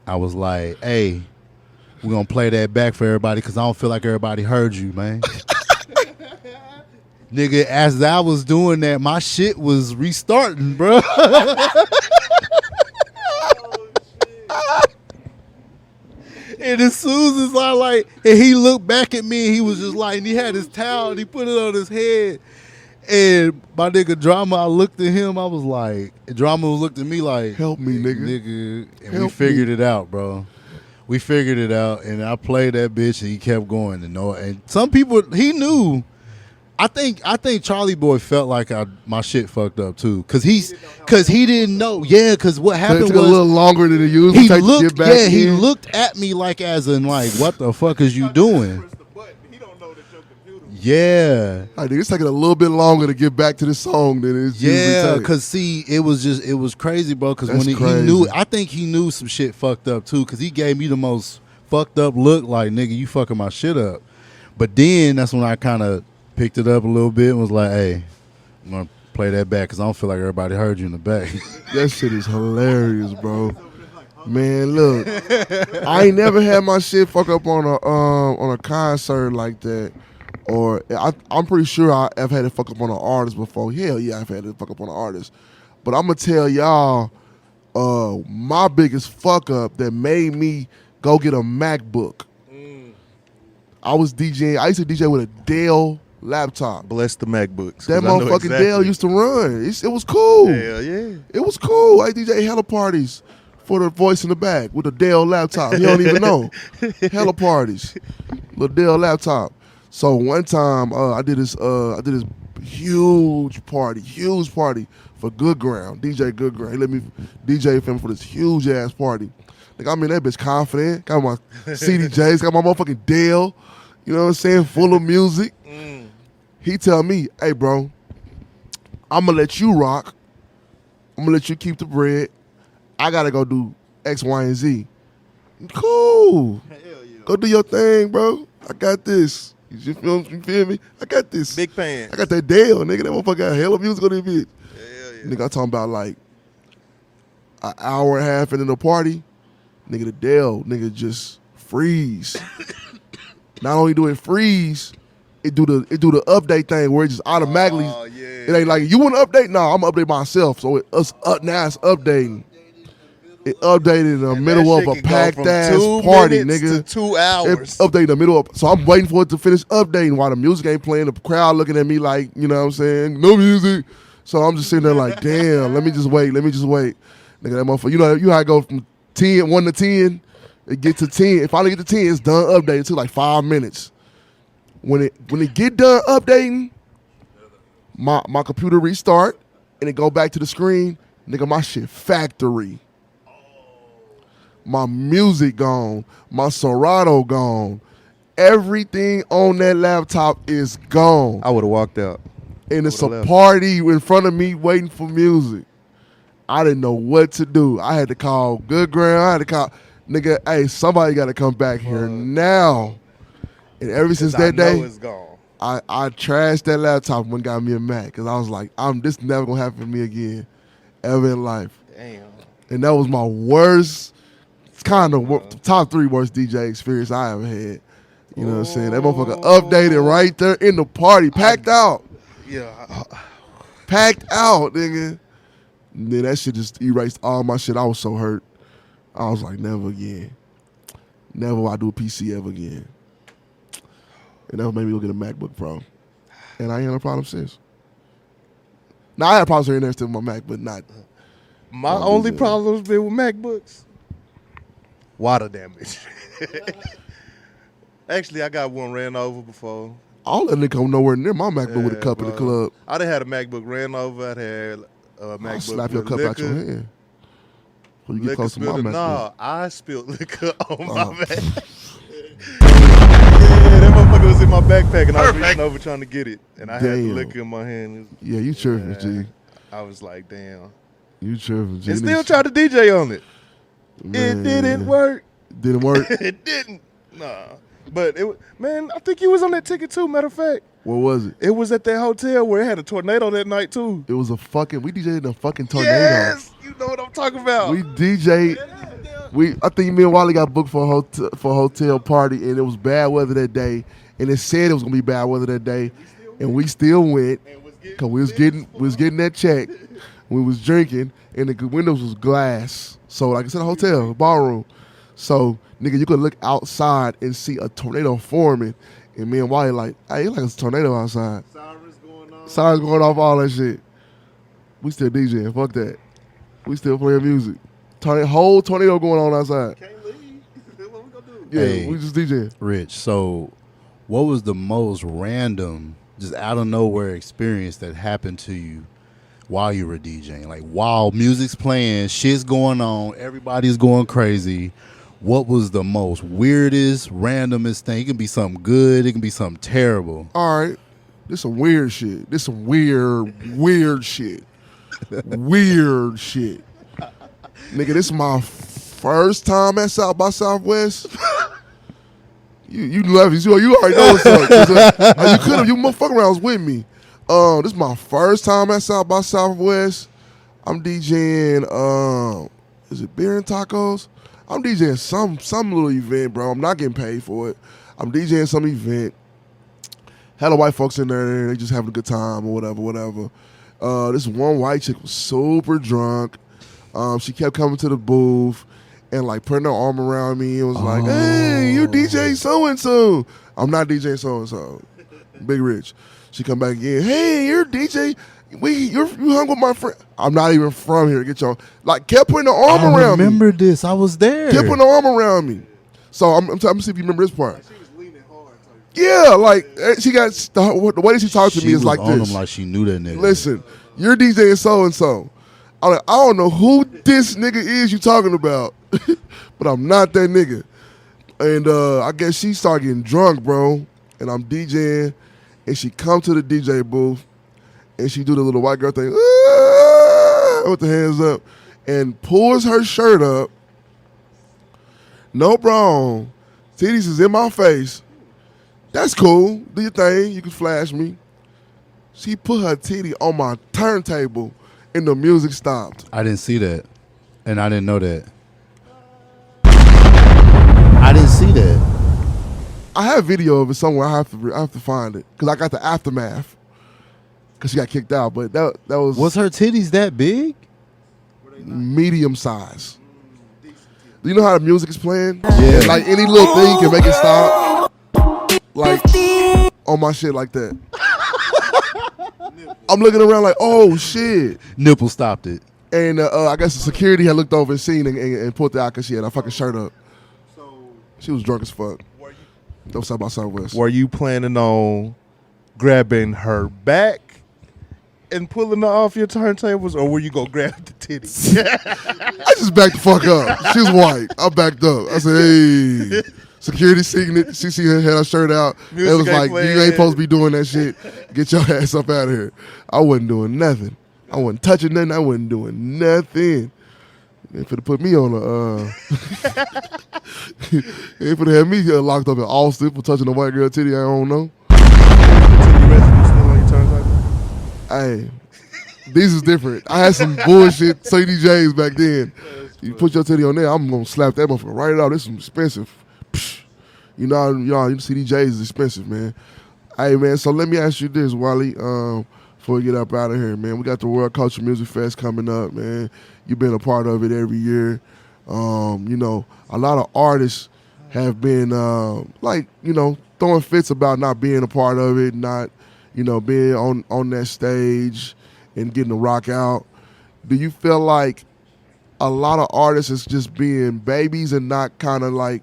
I was like, "Hey, we're gonna play that back for everybody because I don't feel like everybody heard you, man." Nigga, as I was doing that, my shit was restarting, bro. And as soon as I and he looked back at me, and he was just like, and he had his towel, and he put it on his head. And my nigga Drama, I looked at him, I was like, Drama looked at me like, Help me, nigga. and we Help figured me. it out, bro. We figured it out, and I played that bitch, and he kept going. And some people, he knew. I think Charlie Boy felt like my shit fucked up too, cause he didn't know. Yeah, cause what It happened took a was little longer than it usually he takes to looked. get back Yeah, he in. looked at me like as in like, what the fuck is you doing? Yeah. I think it's taking a little bit longer to get back to the song than it's Yeah, usually take. cause see, it was crazy, bro. Cause That's when he crazy. knew, I think he knew some shit fucked up too. Cause he gave me the most fucked up look, like nigga, you fucking my shit up. But then that's when I kind of picked it up a little bit and was like, hey, I'm gonna play that back because I don't feel like everybody heard you in the back. That shit is hilarious, bro. Man, look, I ain't never had my shit fuck up on a concert like that. Or I'm pretty sure I've had it fuck up on an artist before. Hell yeah, I've had it fuck up on an artist. But I'm gonna tell y'all, my biggest fuck up that made me go get a MacBook. I was DJing. I used to DJ with a Dell laptop. Bless the MacBooks. That 'cause I know motherfucking exactly. Dell used to run. It was cool. Hell yeah. It was cool. I DJ hella parties for the voice in the back with a Dell laptop. He don't even know. Hella parties. Little Dell laptop. So one time I did this huge party for Good Ground, DJ Good Ground. He let me DJ for him for this huge ass party. Like I'm in that bitch confident. Got my CDJs, got my motherfucking Dell. You know what I'm saying? Full of music. He tell me, hey bro, I'm gonna let you rock. I'm gonna let you keep the bread. I gotta go do X, Y, and Z. Cool. Go do your thing, bro. I got this. You feel me? I got this. Big fan. I got that Dale, nigga. That motherfucker got hella music on this bitch. Nigga, I'm talking about like an hour and a half into the party, nigga, the Dell, nigga, just freeze. Not only do it freeze, it do the update thing where it just automatically. Oh, yeah. It ain't like you want to update. No, I'm gonna update myself. So now it's updating. It updated in the middle of a packed ass party, nigga. To 2 hours. It updated in the middle of. So I'm waiting for it to finish updating while the music ain't playing. The crowd looking at me like, you know what I'm saying? No music. So I'm just sitting there like, damn. Let me just wait. Nigga, that motherfucker. You know how I go from 1 to 10. It get to 10. If I get to 10, it's done updating. It took like 5 minutes. When it get done updating, my computer restart and it go back to the screen. Nigga, my shit factory. My music gone. My Serato gone. Everything on that laptop is gone. I would have walked out. And it's a party in front of me waiting for music. I didn't know what to do. I had to call Good Ground. I had to call, nigga, hey, somebody got to come back here now. And ever since that day, it's gone. I trashed that laptop and got me a Mac because I was like, this never going to happen to me again ever in life. Damn. And that was my worst, kind of top 3 worst DJ experience I ever had. You know what I'm saying? That motherfucker updated right there in the party, packed out. Yeah. Packed out, nigga. And then that shit just erased all my shit. I was so hurt. I was like, never again. Never will I do a PC ever again. And that made me go get a MacBook Pro. And I ain't had no problem since. Now, I had problems here and there still with my Mac, but not. My only problem's been with MacBooks. Water damage. Actually, I got one ran over before. All that nigga come nowhere near my MacBook with a cup in the club. I done had a MacBook ran over. I'd had a MacBook I'll slap your with cup liquor. out your hand. When you get close to my spilled. MacBook. Nah, I spilled liquor on my Mac. Yeah, that motherfucker was in my backpack and I was reaching over trying to get it. And I had the liquor in my hand. Yeah, you tripping, G. I was like, damn. You tripping, G. And still tried to DJ on it. Man. It didn't work. Didn't work? It didn't. Nah. But, I think you was on that ticket too, matter of fact. What was it? It was at that hotel where it had a tornado that night too. It was we DJed in a fucking tornado. Yes, you know what I'm talking about. We DJed. I think me and Wallie got booked for a hotel party, and it was bad weather that day. And it said it was gonna be bad weather that day, and we still went because we was getting that check. We was drinking, and the windows was glass. So like it's in a hotel, a ballroom. So nigga, you could look outside and see a tornado forming. And me and Wallie like, hey, it's like a tornado outside. Sirens going off, all that shit. We still DJing. Fuck that. We still playing music. Whole tornado going on outside. Can't leave. What we gonna do? Yeah, Hey. we just DJing. Rich, so what was the most random, just out of nowhere experience that happened to you while you were DJing? Like while music's playing, shit's going on, everybody's going crazy. What was the most weirdest, randomest thing? It can be something good, it can be something terrible. All right. This some weird shit. This some weird shit. Weird shit. Nigga, this is my first time at South by Southwest. You love it. You already know what's up. You could have. You motherfucking around was with me. This is my first time at South by Southwest. I'm DJing, is it beer and tacos? I'm DJing some little event, bro. I'm not getting paid for it. I'm DJing some event. Hella white folks in there. They just having a good time or whatever. This one white chick was super drunk. She kept coming to the booth and like putting her arm around me and was like, hey, you DJ so-and-so. I'm not DJ so-and-so. Big Rich. She come back again. Hey, you're DJ. You hung with my friend. I'm not even from here. Get your like kept putting her arm around me. I remember this. I was there. Kept putting her arm around me. So I'm trying to see if you remember this part. She was leaning hard. Yeah, like she got the way that she talked to me is like on this. him like she knew that nigga. Listen, you're DJing so-and-so. I'm like, I don't know who this nigga is you talking about, but I'm not that nigga. And I guess she started getting drunk, bro, and I'm DJing, and she come to the DJ booth, and she do the little white girl thing, with the hands up, and pulls her shirt up. No bra, titties is in my face. That's cool. Do your thing. You can flash me. She put her titty on my turntable and the music stopped. I didn't see that. And I didn't know that. I didn't see that. I have video of it somewhere. I have to find it because I got the aftermath because she got kicked out. But that was her titties that big? medium size. Do you know how the music is playing? Yeah. And like any little thing can make it stop. Like on my shit like that. I'm looking around like, oh shit. Nipple stopped it. And I guess the security had looked over and seen and pulled it out because she had a fucking shirt up. She was drunk as fuck. Don't say about Southwest. Were you planning on grabbing her back and pulling her off your turntables, or were you gonna grab the titties? I just backed the fuck up. She was white. I backed up. I said, hey. Security seen it. She had her shirt out. Music It was ain't like, playing. you ain't supposed to be doing that shit. Get your ass up out of here. I wasn't doing nothing. I wasn't touching nothing. I wasn't doing nothing. They finna put me on they finna have me locked up in Austin for touching a white girl titty I don't know. Titty residue still on your turntables? Hey, these is different. I had some bullshit CDJs back then. You put your titty on there, I'm gonna slap that motherfucker right out. This is some expensive. Psh. You know, CDJs is expensive, man. Hey, man, so let me ask you this, Wallie, before we get up out of here, man. We got the World Culture Music Fest coming up, man. You've been a part of it every year. You know, a lot of artists have been, throwing fits about not being a part of it, not, being on that stage and getting the rock out. Do you feel like a lot of artists is just being babies and not kind of like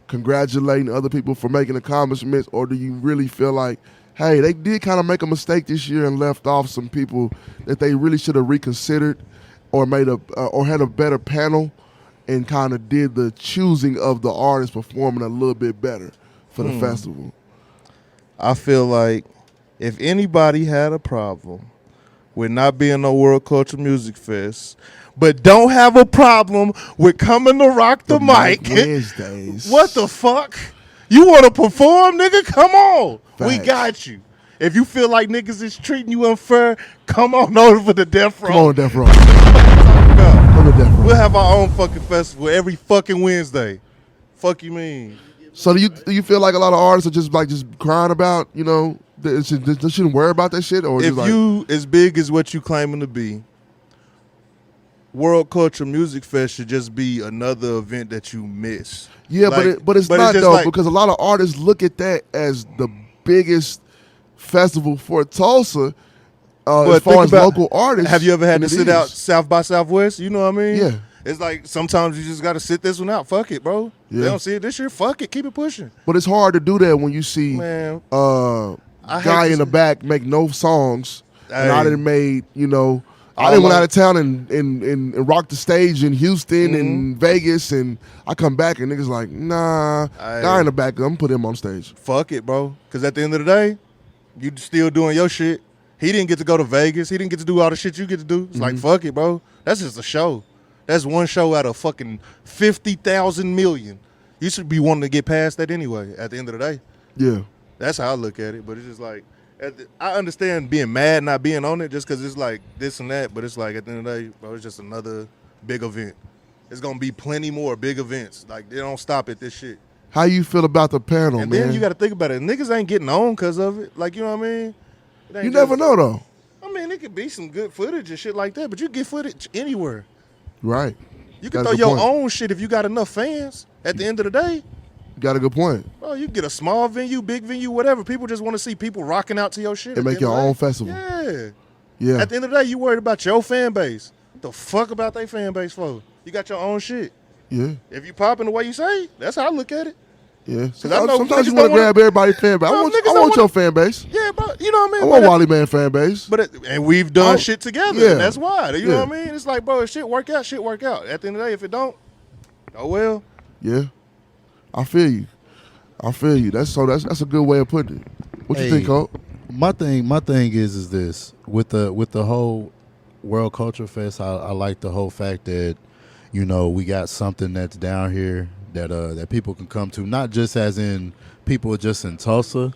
congratulating other people for making accomplishments, or do you really feel like, hey, they did kind of make a mistake this year and left off some people that they really should have reconsidered or or had a better panel and kind of did the choosing of the artist performing a little bit better for the festival? I feel like if anybody had a problem with not being no World Culture Music Fest, but don't have a problem with coming to rock the mic, Wednesdays. what the fuck? You want to perform, nigga? Come on. We Facts. got you. If you feel like niggas is treating you unfair, come on over to Death Row. Come on, Death Row. About. Come to Death Row. We'll have our own fucking festival every fucking Wednesday. Fuck you mean? So do you feel like a lot of artists are just crying about, they shouldn't worry about that shit? Or If just like, you as big as what you claiming to be, World Culture Music Fest should just be another event that you miss. yeah, Like, but it's but not just though, like- because a lot of artists look at that as the biggest festival for Tulsa as But far think as about- local artists. Have you ever had and to it sit is. out South by Southwest? You know what I mean? Yeah. It's like sometimes you just got to sit this one out. Fuck it, bro. Yeah. They don't see it this year. Fuck it. Keep it pushing. But it's hard to do that when you see Man. guy hate in the to- back make no songs, and I Hey. didn't made, I All didn't went I- out of town and rock the stage in Houston and Vegas, and I come back and niggas like, nah, Hey. guy in the back, I'm gonna put him on stage. Fuck it, bro. Because at the end of the day, you still doing your shit. He didn't get to go to Vegas. He didn't get to do all the shit you get to do. It's like, fuck it, bro. That's just a show. That's one show out of fucking 50,000 million. You should be wanting to get past that anyway at the end of the day. Yeah. That's how I look at it. But it's just like, I understand being mad, not being on it, just because it's like this and that. But it's like, at the end of the day, bro, it's just another big event. There's going to be plenty more big events. Like, they don't stop at this shit. How you feel about the panel, And man? then you got to think about it. Niggas ain't getting on because of it. Like, you know what I mean? It ain't You never just- know though. I mean, it could be some good footage and shit like that, but you get footage anywhere. Right. You can That's throw a good your point. own shit if you got enough fans. At the end of the day, You got a good point. bro, you get a small venue, big venue, whatever. People just want to see people rocking out to your shit. And at the make end your of the own day. festival. Yeah. Yeah. At the end of the day, you worried about your fan base. What the fuck about their fan base for? You got your own shit. Yeah. If you popping the way you say, that's how I look at it. Yeah. I know Sometimes niggas you want don't to wanna- grab everybody's fan base. No, I niggas don't want your wanna- fan base. Yeah, bro. You know what I I mean? want But- Wally Man fan base. and we've done Oh, shit together. yeah. And that's why. You know Yeah. what I mean? It's like, bro, if shit work out, shit work out. At the end of the day, if it don't, oh well. Yeah. I feel you. That's a good way of putting it. What you Hey, think, Colt? My thing is this with the whole World Culture Fest. I like the whole fact that we got something that's down here that people can come to, not just as in people just in Tulsa,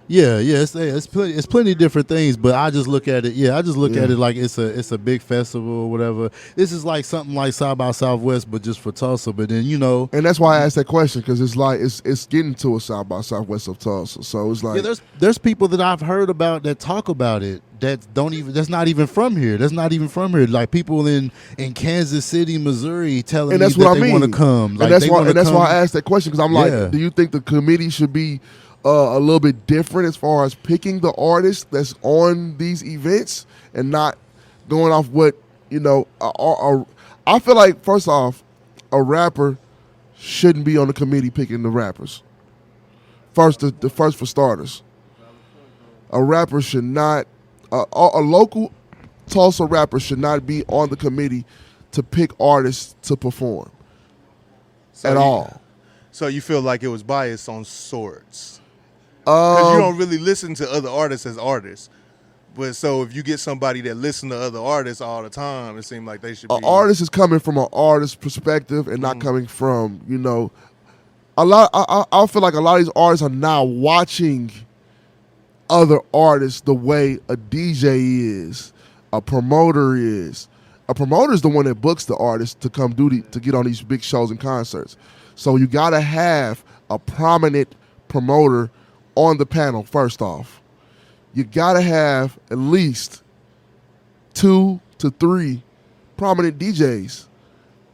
Yeah, it's plenty of different things, but I just look at it. Yeah, I just look at it like it's a big festival or whatever. This is like something like South by Southwest, but just for Tulsa. But then and that's why I asked that question, because it's like it's getting to a South by Southwest of Tulsa, so it's like there's people that I've heard about that talk about it that's not even from here. Like people in Kansas City, Missouri, telling me that they want to come. Like, and that's why I asked that question, because I'm like, do you think the committee should be a little bit different as far as picking the artists that's on these events and not going off what, I feel like, first off, a rapper shouldn't be on the committee picking the rappers. First, the first for starters. A rapper should not, a local Tulsa rapper should not be on the committee to pick artists to perform at all. So you feel like it was biased on sorts? Because you don't really listen to other artists as artists. But so if you get somebody that listen to other artists all the time, it seems like they should be. An artist is coming from an artist perspective and not coming from, a lot. I feel like a lot of these artists are now watching other artists the way a DJ is, a promoter is. A promoter is the one that books the artist to come to get on these big shows and concerts. So you got to have a prominent promoter on the panel, first off. You got to have at least 2 to 3 prominent DJs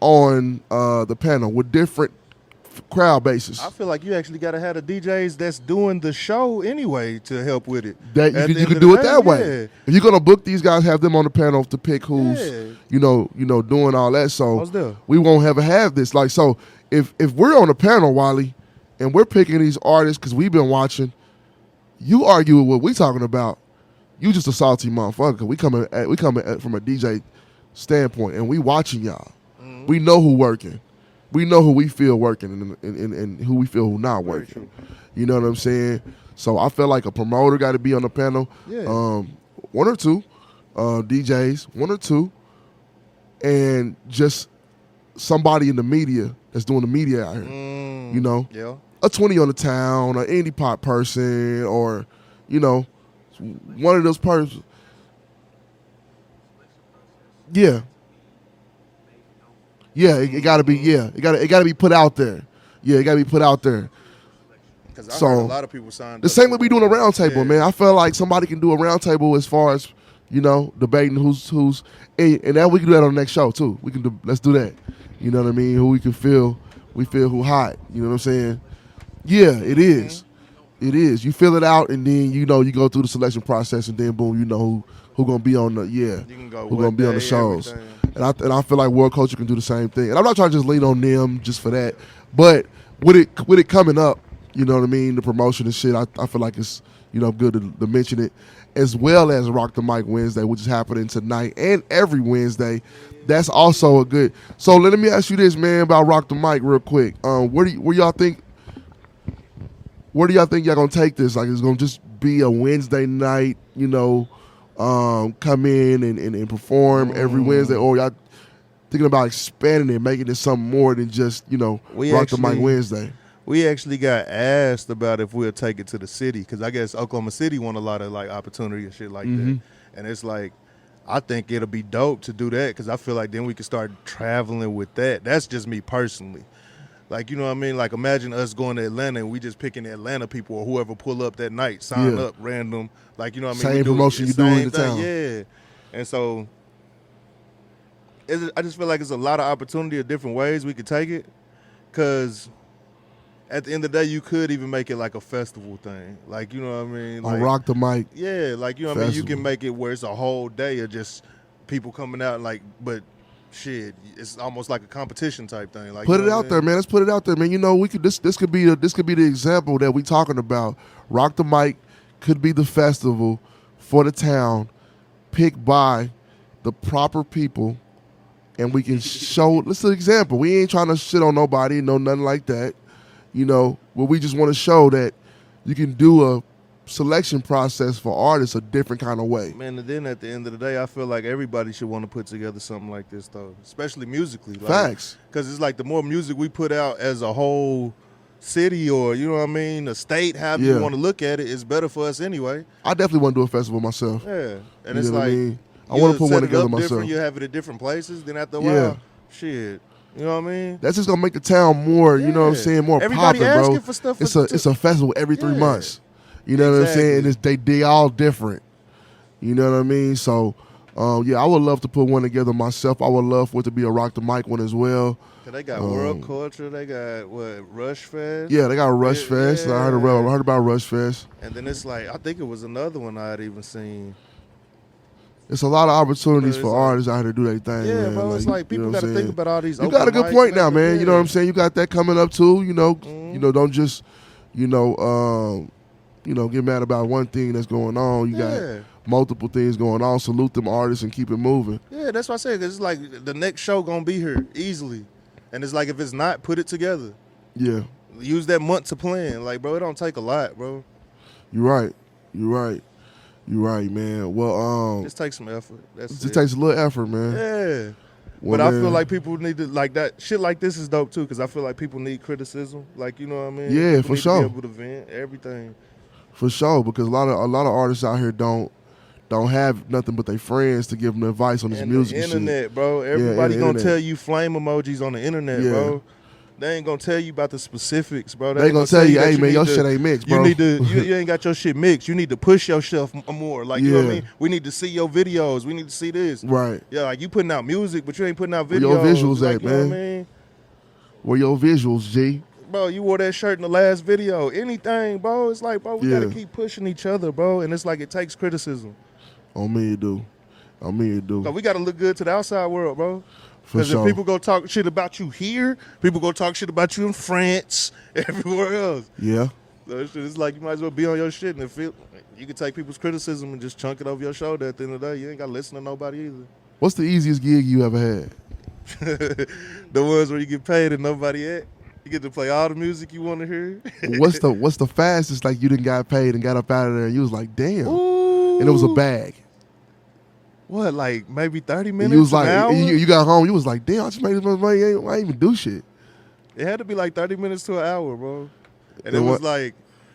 on the panel with different crowd bases. I feel like you actually got to have the DJs that's doing the show anyway to help with it. That you can do it that way. Yeah. If you're gonna book these guys, have them on the panel to pick who's doing all that. So we won't ever have this. Like, so if we're on the panel, Wallie, and we're picking these artists because we've been watching, you argue with what we talking about, you just a salty motherfucker. We coming from a DJ standpoint, and we watching y'all. Mm-hmm. We know who working. We know who we feel working and who we feel who not working. You know what I'm saying? So I feel like a promoter got to be on the panel. Yeah. 1 or 2 DJs, 1 or 2, and just somebody in the media that's doing the media out here. Yeah. A 20 on the town, an indie pop person, or, one of those persons. Yeah. Yeah, it got to be. Yeah, it got to be put out there. Yeah, it got to be put out there. Because I heard a lot of people signed the same way we doing a roundtable, man. I feel like somebody can do a roundtable as far as debating who's, and that we can do that on the next show too. Let's do that. You know what I mean? Who we feel who hot. You know what I'm saying? Yeah, it is. It is. You fill it out, and then you go through the selection process, and then boom, who gonna be on the who gonna be on the shows. Everything. And I feel like World Culture can do the same thing. And I'm not trying to just lean on them just for that, but with it coming up, you know what I mean, the promotion and shit, I feel like it's good to mention it, as well as Rock the Mic Wednesday, which is happening tonight and every Wednesday. That's also a good. So let me ask you this, man, about Rock the Mic real quick. Where do y'all think y'all gonna take this? Like, it's gonna just be a Wednesday night, come in and perform every Wednesday, or y'all thinking about expanding it, making it something more than just Rock the Mic Wednesday? We actually got asked about if we'll take it to the city, because I guess Oklahoma City want a lot of like opportunity and shit like that, and it's like, I think it'll be dope to do that, because I feel like then we can start traveling with that. That's just me personally. Like, you know what I mean? Like, imagine us going to Atlanta and we just picking Atlanta people or whoever pull up that night, sign up random. Like, you know what I mean? Same promotion you do in the town. Yeah. And so I just feel like it's a lot of opportunity of different ways we could take it, because at the end of the day, you could even make it like a festival thing. Like, you know what I mean? Like, Rock the Mic. Yeah, like, you know what I mean? You can make it where it's a whole day of just people coming out, like, but shit, it's almost like a competition type thing. Like, put it out there, man. Let's put it out there, man. We could this could be the example that we talking about. Rock the Mic could be the festival for the town, picked by the proper people, and we can show. This is an example. We ain't trying to shit on nobody, nothing like that. But we just want to show that you can do a selection process for artists a different kind of way. Man, and then at the end of the day, I feel like everybody should want to put together something like this, though, especially musically. Like, facts. Because it's like the more music we put out as a whole city or, you know what I mean, a state, however Yeah. you want to look at it, it's better for us anyway. I definitely want to do a festival myself. Yeah. And You it's know what I like, mean? I want to put one together myself. different, you have it at different places, then after a Yeah. while, shit. You know what I mean? That's just gonna make the town more, you know what I'm Yeah. saying, more Everybody popping, bro. asking for stuff It's for- a festival every 3 Yeah. months. You know what I'm saying? And Exactly. they all different. You know what I mean? So, yeah, I would love to put one together myself. I would love for it to be a Rock the Mic one as well. 'Cause they got World Culture, they got Rush Fest. Yeah, they got Rush Yeah, Fest. I heard about Rush Fest. And then it's like, I think it was another one I had even seen. It's a lot of opportunities But for it's like- artists out here to do their thing. Yeah, man. bro, it's like you know people what got to I'm think saying? about all these. You got a open good mics, point now, man. You know what I'm Yeah. saying? You got that coming up too. You know, don't just, get mad about one thing that's going on. You Yeah. got multiple things going on. Salute them artists and keep it moving. Yeah, that's what I said. 'Cause it's like the next show gonna be here easily, and it's like if it's not, put it together. Yeah, Use that month to plan. Like, bro, it don't take a lot, bro. you're right. You're right, man. Well, Just take some effort. That's it just it. takes a little effort, man. Yeah. Well, But I man, feel like people need to, like, that shit like this is dope too, because I feel like people need criticism. Like, you know what I mean? Yeah, People for need sure. To be able to vent everything. for sure, because a lot of artists out here don't have nothing but their friends to give them advice on this And music the and shit. internet, bro. and Everybody the gonna internet. tell you flame emojis on the internet, Yeah. bro. They ain't gonna tell you about the specifics, bro. They ain't gonna tell you, that hey man, need your to- shit ain't mixed, bro. You need to. You ain't got your shit mixed. You need to push yourself more. Like, you know what I Yeah. mean? We need to see your videos. We need to see this. Right. Yeah, like you putting out music, but you ain't putting out Where videos. your visuals like, at, you know what I man? mean? Where your visuals, G? Bro, you wore that shirt in the last video. Anything, bro. It's like, bro, we Yeah. gotta keep pushing each other, bro. And it's like it takes criticism. On me, it do. Cause we gotta look good to the outside world, bro. For Because sure. if people go talk shit about you here, people go talk shit about you in France, everywhere else. Yeah. So it's like you might as well be on your shit, and you can take people's criticism and just chunk it over your shoulder. At the end of the day, you ain't gotta listen to nobody either. What's the easiest gig you ever had? The ones where you get paid and nobody at. You get to play all the music you want to hear. What's the fastest like you didn't got paid and got up out of there and you was like, damn, Ooh. and it was a bag. What, like maybe 30 And minutes? you was like, an hour? you got home, you was like, damn, I just made this much money. I ain't even do shit. It had to be like 30 minutes to an hour, bro. And And it was what- like,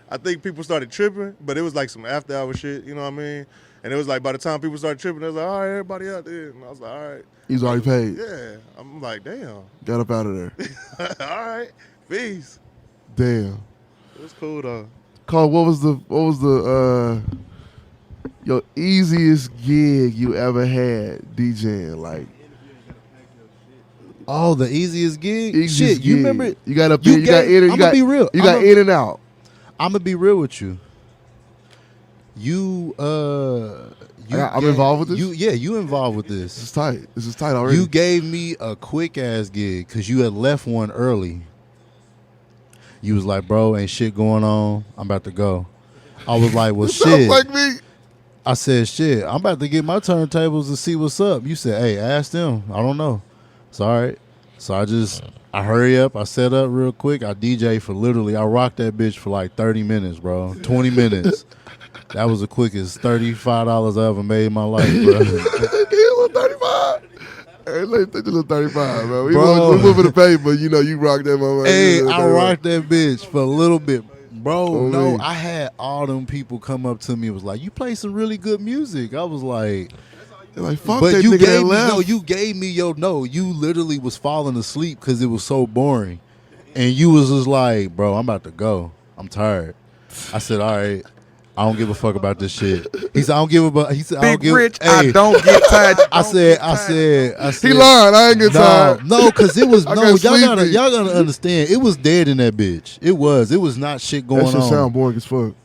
I think people started tripping, but it was like some after hour shit, you know what I mean? And it was like by the time people started tripping, it was like, all right, everybody out there. And I was like, all right. He was already paid. Yeah. I'm like, damn. Got up out of there. All right. Peace. Damn. It was cool though. Carl, what was the your easiest gig you ever had DJing? Like Oh, the easiest gig? easiest Shit, you gig. remember it? You got up You there, you got gave- in, you I'ma got be real. You got I'ma- in and out. I'm gonna be real with you. I'm involved with this? You involved with This is this. tight. This is tight already. You gave me a quick ass gig because you had left one early. You was like, bro, ain't shit going on. I'm about to go. I was like, well, Sounds shit. like me. I said, shit, I'm about to get my turntables and see what's up. You said, hey, ask them. I don't know. It's all right. So I hurry up. I set up real quick. I DJ for I rocked that bitch for like 30 minutes, bro. 20 minutes. That was the quickest $35 I ever made in my life, bro. He was 35. Hey, let's take this little 35, bro. Bro. We moving the paper, you know, you rock that motherfucker. Hey, You I rocked that bitch for a little bit. Bro, Oh, no, man. I had all them people come up to me and was like, you play some really good music. I was like, They're like, fuck but that you nigga gave that me, left. you gave me you literally was falling asleep because it was so boring. And you was just like, bro, I'm about to go. I'm tired. I said, all right. I don't give a fuck about this shit. He said, I don't give a he said, I don't Big give Rich, hey, I don't get tired. I said, He lying. I ain't get tired. no, because it was I no. got sleepy. Y'all gotta understand. It was dead in that bitch. It was not shit going That shit on. sound boring as fuck.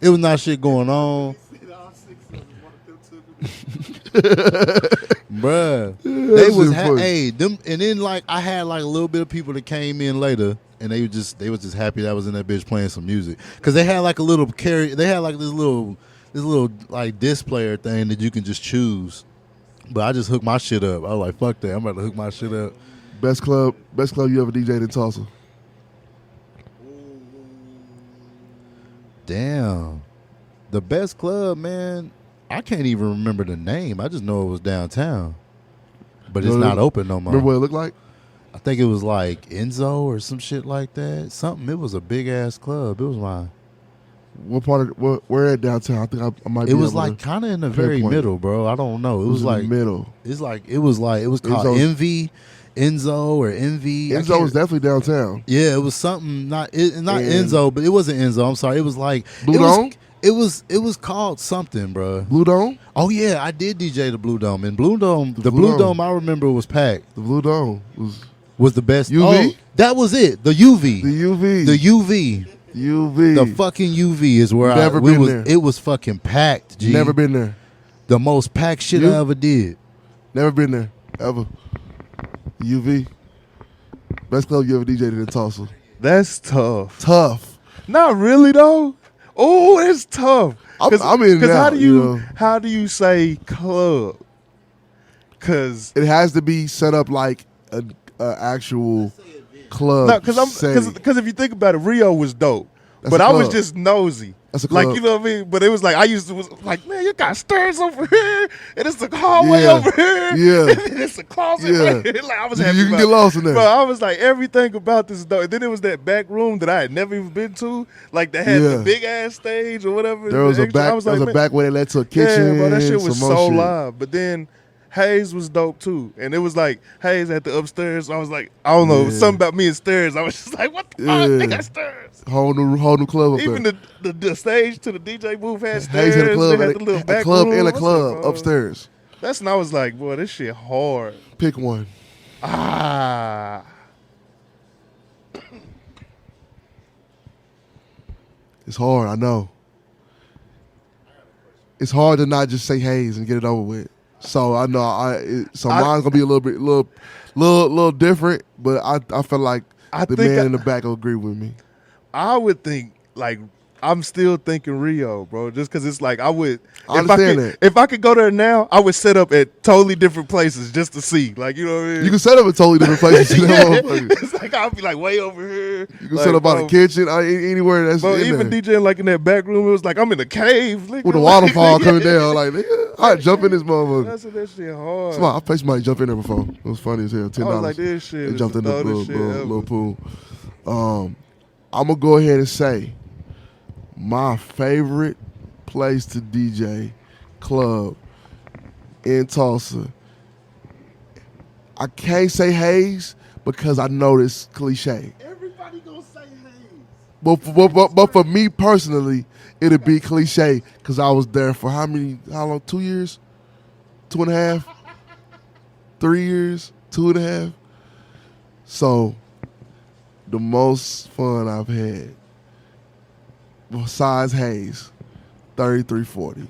It was not shit going on, bruh. They that was shit funny. hey them, and then like I had like a little bit of people that came in later, and they was just happy that I was in that bitch playing some music because they had like a little they had like this little like disc player thing that you can just choose. But I just hooked my shit up. I was like, fuck that. I'm about to hook my shit up. Best club you ever DJed in Tulsa. Damn. The best club, man. I can't even remember the name. I just know it was downtown. But it's You know not open no more. Remember what it looked like? I think it was like Enzo or some shit like that. Something. It was a big ass club. It was my. What part of where at downtown? I think I might. It be was able like to kind of in the very pinpoint it. middle, bro. I don't know. It was in like the middle. It's like it was called Enzo's- Envy, Enzo or Envy. I Enzo can't- was definitely downtown. Yeah, it was something not And- Enzo, but it wasn't Enzo. I'm sorry. It was like Blue it Dome? it was called something, bro. Blue Dome. Oh yeah, I did DJ the Blue Dome, and Blue Dome, the Blue Blue Dome. Dome I remember was packed. The Blue Dome Was the best. UV? Oh, that was it. The UV. the UV. The UV. UV. The fucking UV is where Never we been was. there. It was fucking packed. G. Never been there. The most packed shit You? I ever did. Never been there ever. UV. Best club you ever DJ'd in Tulsa. That's tough. Tough. Not really though. Oh, it's tough. I'm in and how out, do you you know. how do you say club? Cause It has to be set up like a actual club. no, cause setting. because if you think about it, Rio was dope. That's But a I was club. just nosy. That's a like club. you know what I mean. But it was like I used to was like, man, you got stairs over here, and it's a hallway Yeah. over here, Yeah. and it's a closet. Yeah. Right here. Like I was You happy can about get it. lost in there. Bro, I was like everything about this dope. And then it was that back room that I had never even been to, like that had Yeah. the big ass stage or whatever. There was the a extra. I back. was There was like, a man, back way that led to a kitchen. yeah, bro, that shit was some more so shit. live. But then Hayes was dope too, and it was like Hayes at the upstairs. I was like, I don't know, Yeah. something about me and stairs. I was just like, what the fuck? Yeah. They got stairs. Whole new club up Even there. the stage to the DJ booth had Hayes stairs. had a club, They and had the little a back club room. and a I said, club bro, upstairs. That's when I was like, boy, this shit hard. Pick one. Ah, It's hard. I know. It's hard to not just say Hayes and get it over with. So I know. Mine's gonna be a little different, but I feel like I the think man I- in the back will agree with me. I would think like. I'm still thinking Rio, bro. Just because it's like I would. I understand could, that. If I could go there now, I would set up at totally different places just to see. Like you know what I mean? You can set up in totally different places. You know, Yeah. motherfucker. It's like I'll be like way over here. You can set up by the kitchen, anywhere that's Bro, in even there. DJing like in that back room, it was like I'm in a cave. Nigga. With a waterfall coming down, like nigga, I jump in this motherfucker. That's what that shit hard. Come on, I played somebody jump in there before. It was funny as hell. $10. I was like, this shit They is jumped the in the dopest shit ever. little pool. I'm gonna go ahead and say my favorite place to DJ club in Tulsa. I can't say Hayes because I know this cliche. Everybody gonna say Hayes. But for me personally, it'd be cliche because I was there for how long? 2 years? 2.5? 3 years? 2.5? So, the most fun I've had, besides Hayes, 3340.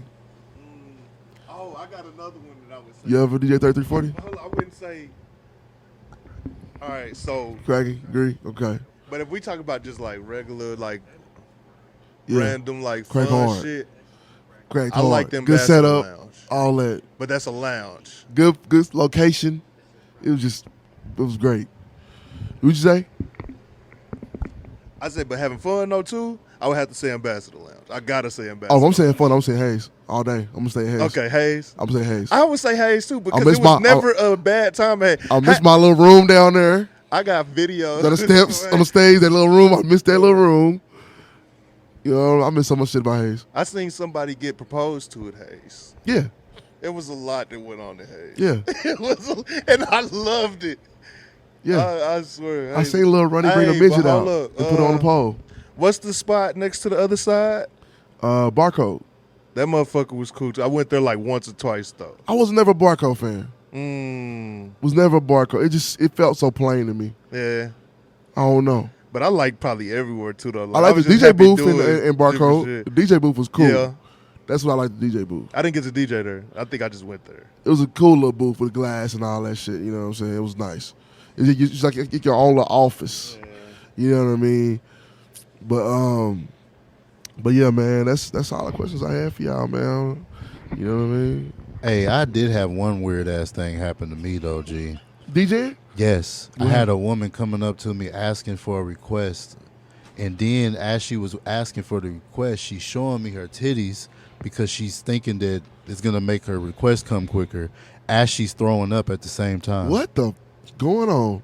Oh, I got another one that I would say. You ever DJ 3340? Hold on, I wouldn't say. All right, so, Craggy, agree? Okay. but if we talk about just like regular, like Yeah. random, like Crack fun hard. shit, Cracked I like hard. them Good basketball setup, lounge. all that. but that's a lounge. Good location. It was great. What'd you say? I said, but having fun though too, I would have to say Ambassador Lounge. I gotta say Ambassador. Oh, I'm saying fun. I'm saying Hayes all day. I'm gonna say Hayes. Okay, Hayes. I'm saying Hayes. I would say Hayes too because miss it was my- never a bad time. I miss my little room down there. I got videos. Got the steps on the stage, that little room. I miss that little room. You know, I miss so much shit about Hayes. I seen somebody get proposed to at Hayes. Yeah, It was a lot that went on at Hayes. yeah, It was, and I loved it. yeah. I swear. I seen Lil Ronnie bring a Hey, midget but out hold and put it on the pole. What's the spot next to the other side? Barcode. That motherfucker was cool too. I went there like once or twice though. I was never a Barcode fan. Was never a Barcode. It felt so plain to me. Yeah. I don't know. But I like probably everywhere too though. I like the was just DJ happy booth doing in different Barcode. shit. The DJ booth was cool. Yeah. That's what I like the DJ booth. I didn't get to DJ there. I think I just went there. It was a cool little booth with glass and all that shit. You know what I'm saying? It was nice. It's like your own little office. Yeah. You know what I mean? But yeah, man, that's all the questions I have for y'all, man. You know what I mean? Hey, I did have one weird ass thing happen to me though, G. DJ? Yes, I had a woman coming up to me asking for a request, and then as she was asking for the request, she's showing me her titties because she's thinking that it's gonna make her request come quicker as she's throwing up at the same time. What the going on?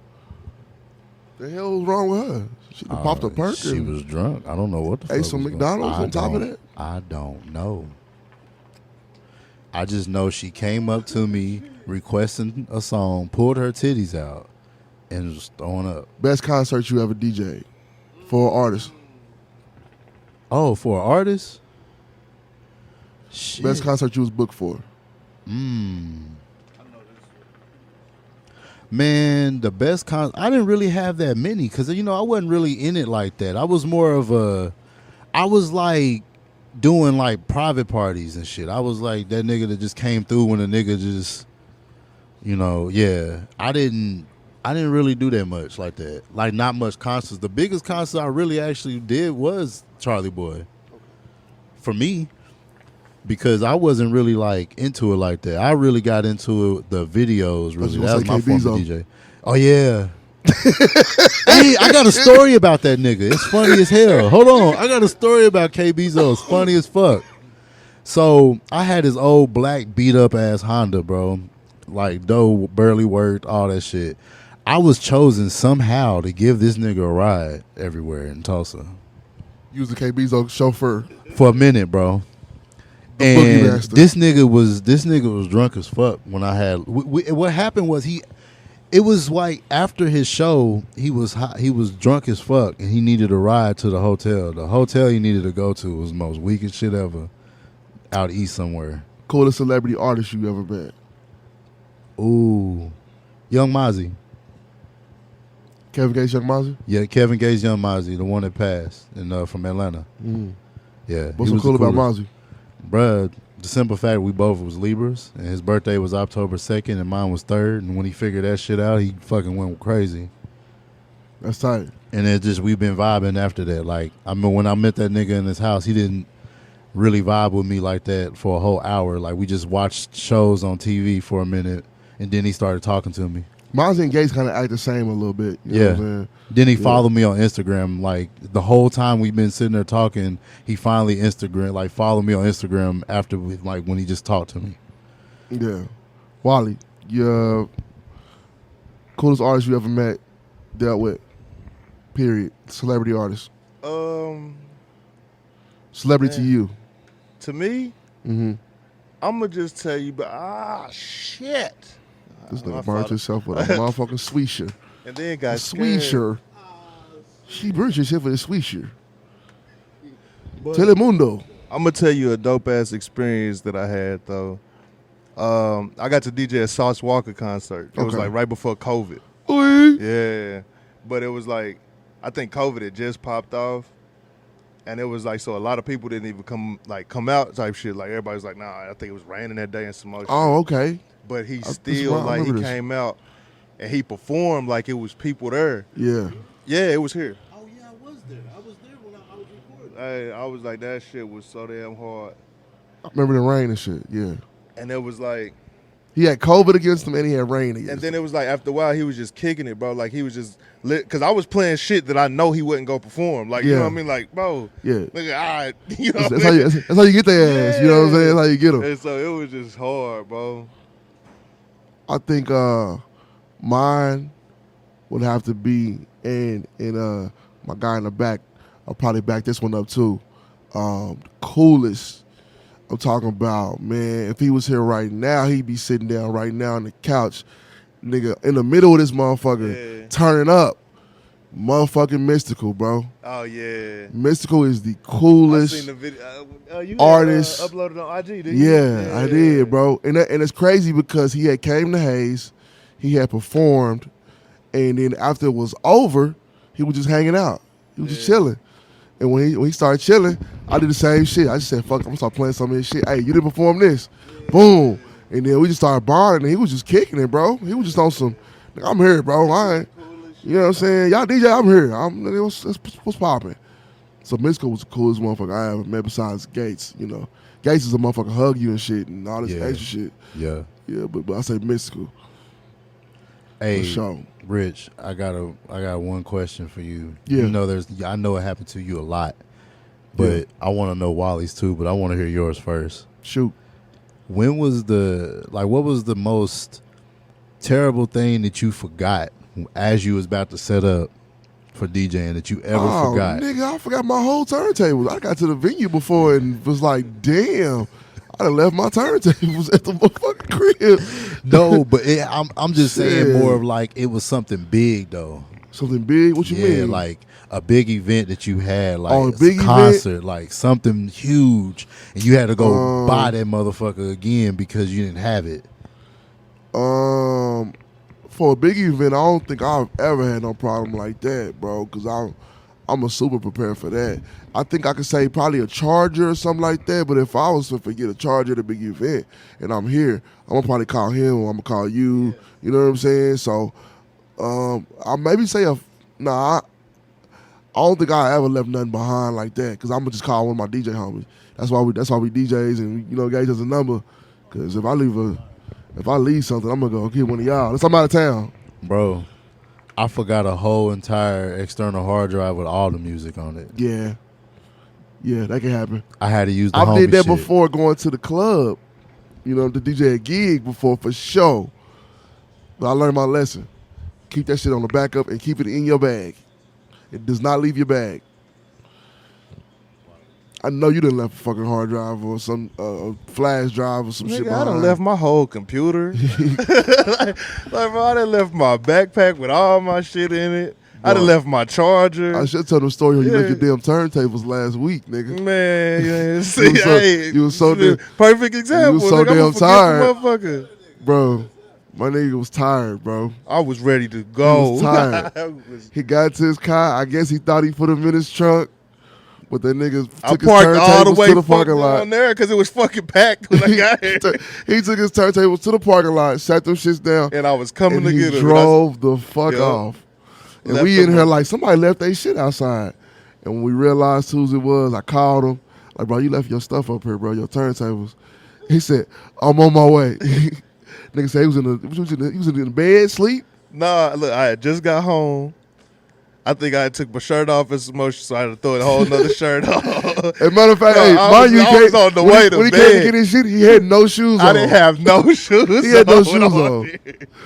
The hell was wrong with her? She popped a perk. She was drunk. I don't know what the fuck. Ate some was McDonald's going. on top of that? I don't know. I just know she came up to me requesting a song, pulled her titties out, and was throwing up. Best concert you ever DJ'd for an artist? Oh, for an artist? Shit. Best concert you was booked for? Man, the best I didn't really have that many because, you know, I wasn't really in it like that. I was more of I was like doing like private parties and shit. I was like that nigga that just came through when a nigga just, you know, yeah. I didn't really do that much like that. Like not much concerts. The biggest concert I really actually did was Charlie Boy. For me. Because I wasn't really like into it like that. I really got into it, the videos. Really, that was my form of DJ. Oh yeah. Hey, I got a story about that nigga. It's funny as hell. Hold on, I got a story about KBzo. It's funny as fuck. So I had this old black beat up ass Honda, bro. Like dough barely worked, all that shit. I was chosen somehow to give this nigga a ride everywhere in Tulsa. You was the KBzo chauffeur for a minute, bro. And this nigga was drunk as fuck when I had. What happened was it was like after his show he was drunk as fuck and he needed a ride to the hotel. The hotel he needed to go to was the most weakest shit ever, out east somewhere. Coolest celebrity artist you ever met? Ooh, Young Mozzie. Kevin Gates, Young Mozzie? Yeah, Kevin Gates, Young Mozzie, the one that passed from Atlanta. Yeah. What's so cool about Mozzie? Bruh, the simple fact we both was Libras, and his birthday was October 2nd, and mine was 3rd, and when he figured that shit out, he fucking went crazy. That's tight. And it just, we've been vibing after that. Like, I mean, when I met that nigga in his house, he didn't really vibe with me like that for a whole hour. Like, we just watched shows on TV for a minute, and then he started talking to me. Mozzie and Gates kind of act the same a little bit. You know what I'm saying? Then he followed me on Instagram. Like the whole time we've been sitting there talking, he finally followed me on Instagram after when he just talked to me. Yeah. Wallie, your coolest artist you ever met, dealt with, period. Celebrity artist. Celebrity to you. To me? Mm-hmm. I'm going to just tell you, shit. This nigga burned himself with a motherfucking sweetsher. And then got sweetsher. She burned herself with a sweetsher. Telemundo. I'm gonna tell you a dope ass experience that I had though. I got to DJ a Sauce Walker concert. It was like right before COVID. Yeah, but it was like I think COVID had just popped off, and it was like so a lot of people didn't even come out type shit. Like everybody's like, nah, I think it was raining that day and some more shit. Oh, okay. But he still he came out and he performed like it was people there. Yeah. Yeah, it was here. Oh yeah, I was there. I was there when I was recording. I was like, that shit was so damn hard. I remember the rain and shit. Yeah. And it was like he had COVID against him and he had rain against him. And then it was like after a while he was just kicking it, bro. Like he was just lit because I was playing shit that I know he wouldn't go perform. Like you know what I mean? Like bro, nigga, all right, you know. That's how you get their ass. You know what I'm saying? That's how you get them. And so it was just hard, bro. I think mine would have to be and my guy in the back. I'll probably back this one up too. Coolest. I'm talking about, man, if he was here right now, he'd be sitting down right now on the couch, nigga, in the middle of this motherfucker, turning up. Motherfucking Mystical, bro. Oh, yeah. Mystical is the coolest I seen the video. You artist. Uploaded on IG, didn't you? Yeah, I did, bro. And it's crazy because he had came to Hayes, he had performed, and then after it was over, he was just hanging out. He was just chilling. And when he started chilling, I did the same shit. I just said, fuck, I'm gonna start playing some of this shit. Hey, you didn't perform this. Yeah. Boom. And then we just started bonding, and he was just kicking it, bro. He was just on some, I'm here, bro. I ain't. You know what I'm saying? Y'all DJ, I'm here. What's popping? So Mystical was the coolest motherfucker I ever met besides Gates, you know. Gates is a motherfucker hug you and shit and all this extra shit. Yeah. Yeah, but I say Mystical. Hey, for sure. Rich, I got one question for you. Yeah. You know I know it happened to you a lot, but I want to know Wallie's too, but I want to hear yours first. Shoot. What was the most terrible thing that you forgot as you was about to set up for DJing that you ever Oh, forgot? nigga, I forgot my whole turntables. I got to the venue before and was like, damn, I done left my turntables at the motherfucking crib. No, but I'm just saying Shit. more of like it was something big though. Something big? What you Yeah, mean? like a big event that you had, like Oh, a big concert, like something huge, and you had to go Um, buy that motherfucker again because you didn't have it. For a big event, I don't think I've ever had no problem like that, bro. Cause I'm a super prepared for that. I think I could say probably a charger or something like that. But if I was to forget a charger at a big event and I'm here, I'm gonna probably call him or I'm gonna call you. You know what I'm saying? So, I'll maybe say I don't think I ever left nothing behind like that. Cause I'm gonna just call one of my DJ homies. That's why we DJs and gauge us a number. Cause if I leave something, I'm gonna go get one of y'all. Unless I'm out of town. Bro, I forgot a whole entire external hard drive with all the music on it. Yeah, that can happen. I had to use the I homie did that shit. before going to the club. The DJ a gig before for sure. But I learned my lesson. Keep that shit on the backup and keep it in your bag. It does not leave your bag. I know you done left a fucking hard drive or some flash drive or some shit Nigga, I behind. done left my whole computer. like, bro, I done left my backpack with all my shit in it. I done Bro, left my charger. I should tell them story when you left Yeah. your damn turntables last week, nigga. Man, yeah, see, You was so- hey, you was so damn- perfect example. so nigga. I'm a damn forgetful tired. motherfucker. Bro, my nigga was tired, bro. I was ready to go. He was tired. I was- He got to his car. I guess he thought he put him in his trunk. But that nigga I took his parked all the turntables way to the parking fucking lot. on there because it was fucking packed when I got here. He took his turntables to the parking lot, sat them shits down, And I was coming and to he get him. drove the fuck Yup. off. And Left we in them here up. like somebody left their shit outside. And when we realized whose it was, I called him. Like, bro, you left your stuff up here, bro, your turntables. He said, I'm on my way. Nigga said he was in the bed, sleep. Nah, look, I had just got home. I think I took my shirt off in some motion, so I had to throw a whole nother shirt on. As matter of fact, No, hey, I mind you, was- I was on the way to when he came bed. to get his shit, he had no shoes on. I didn't have no shoes. He had no shoes on.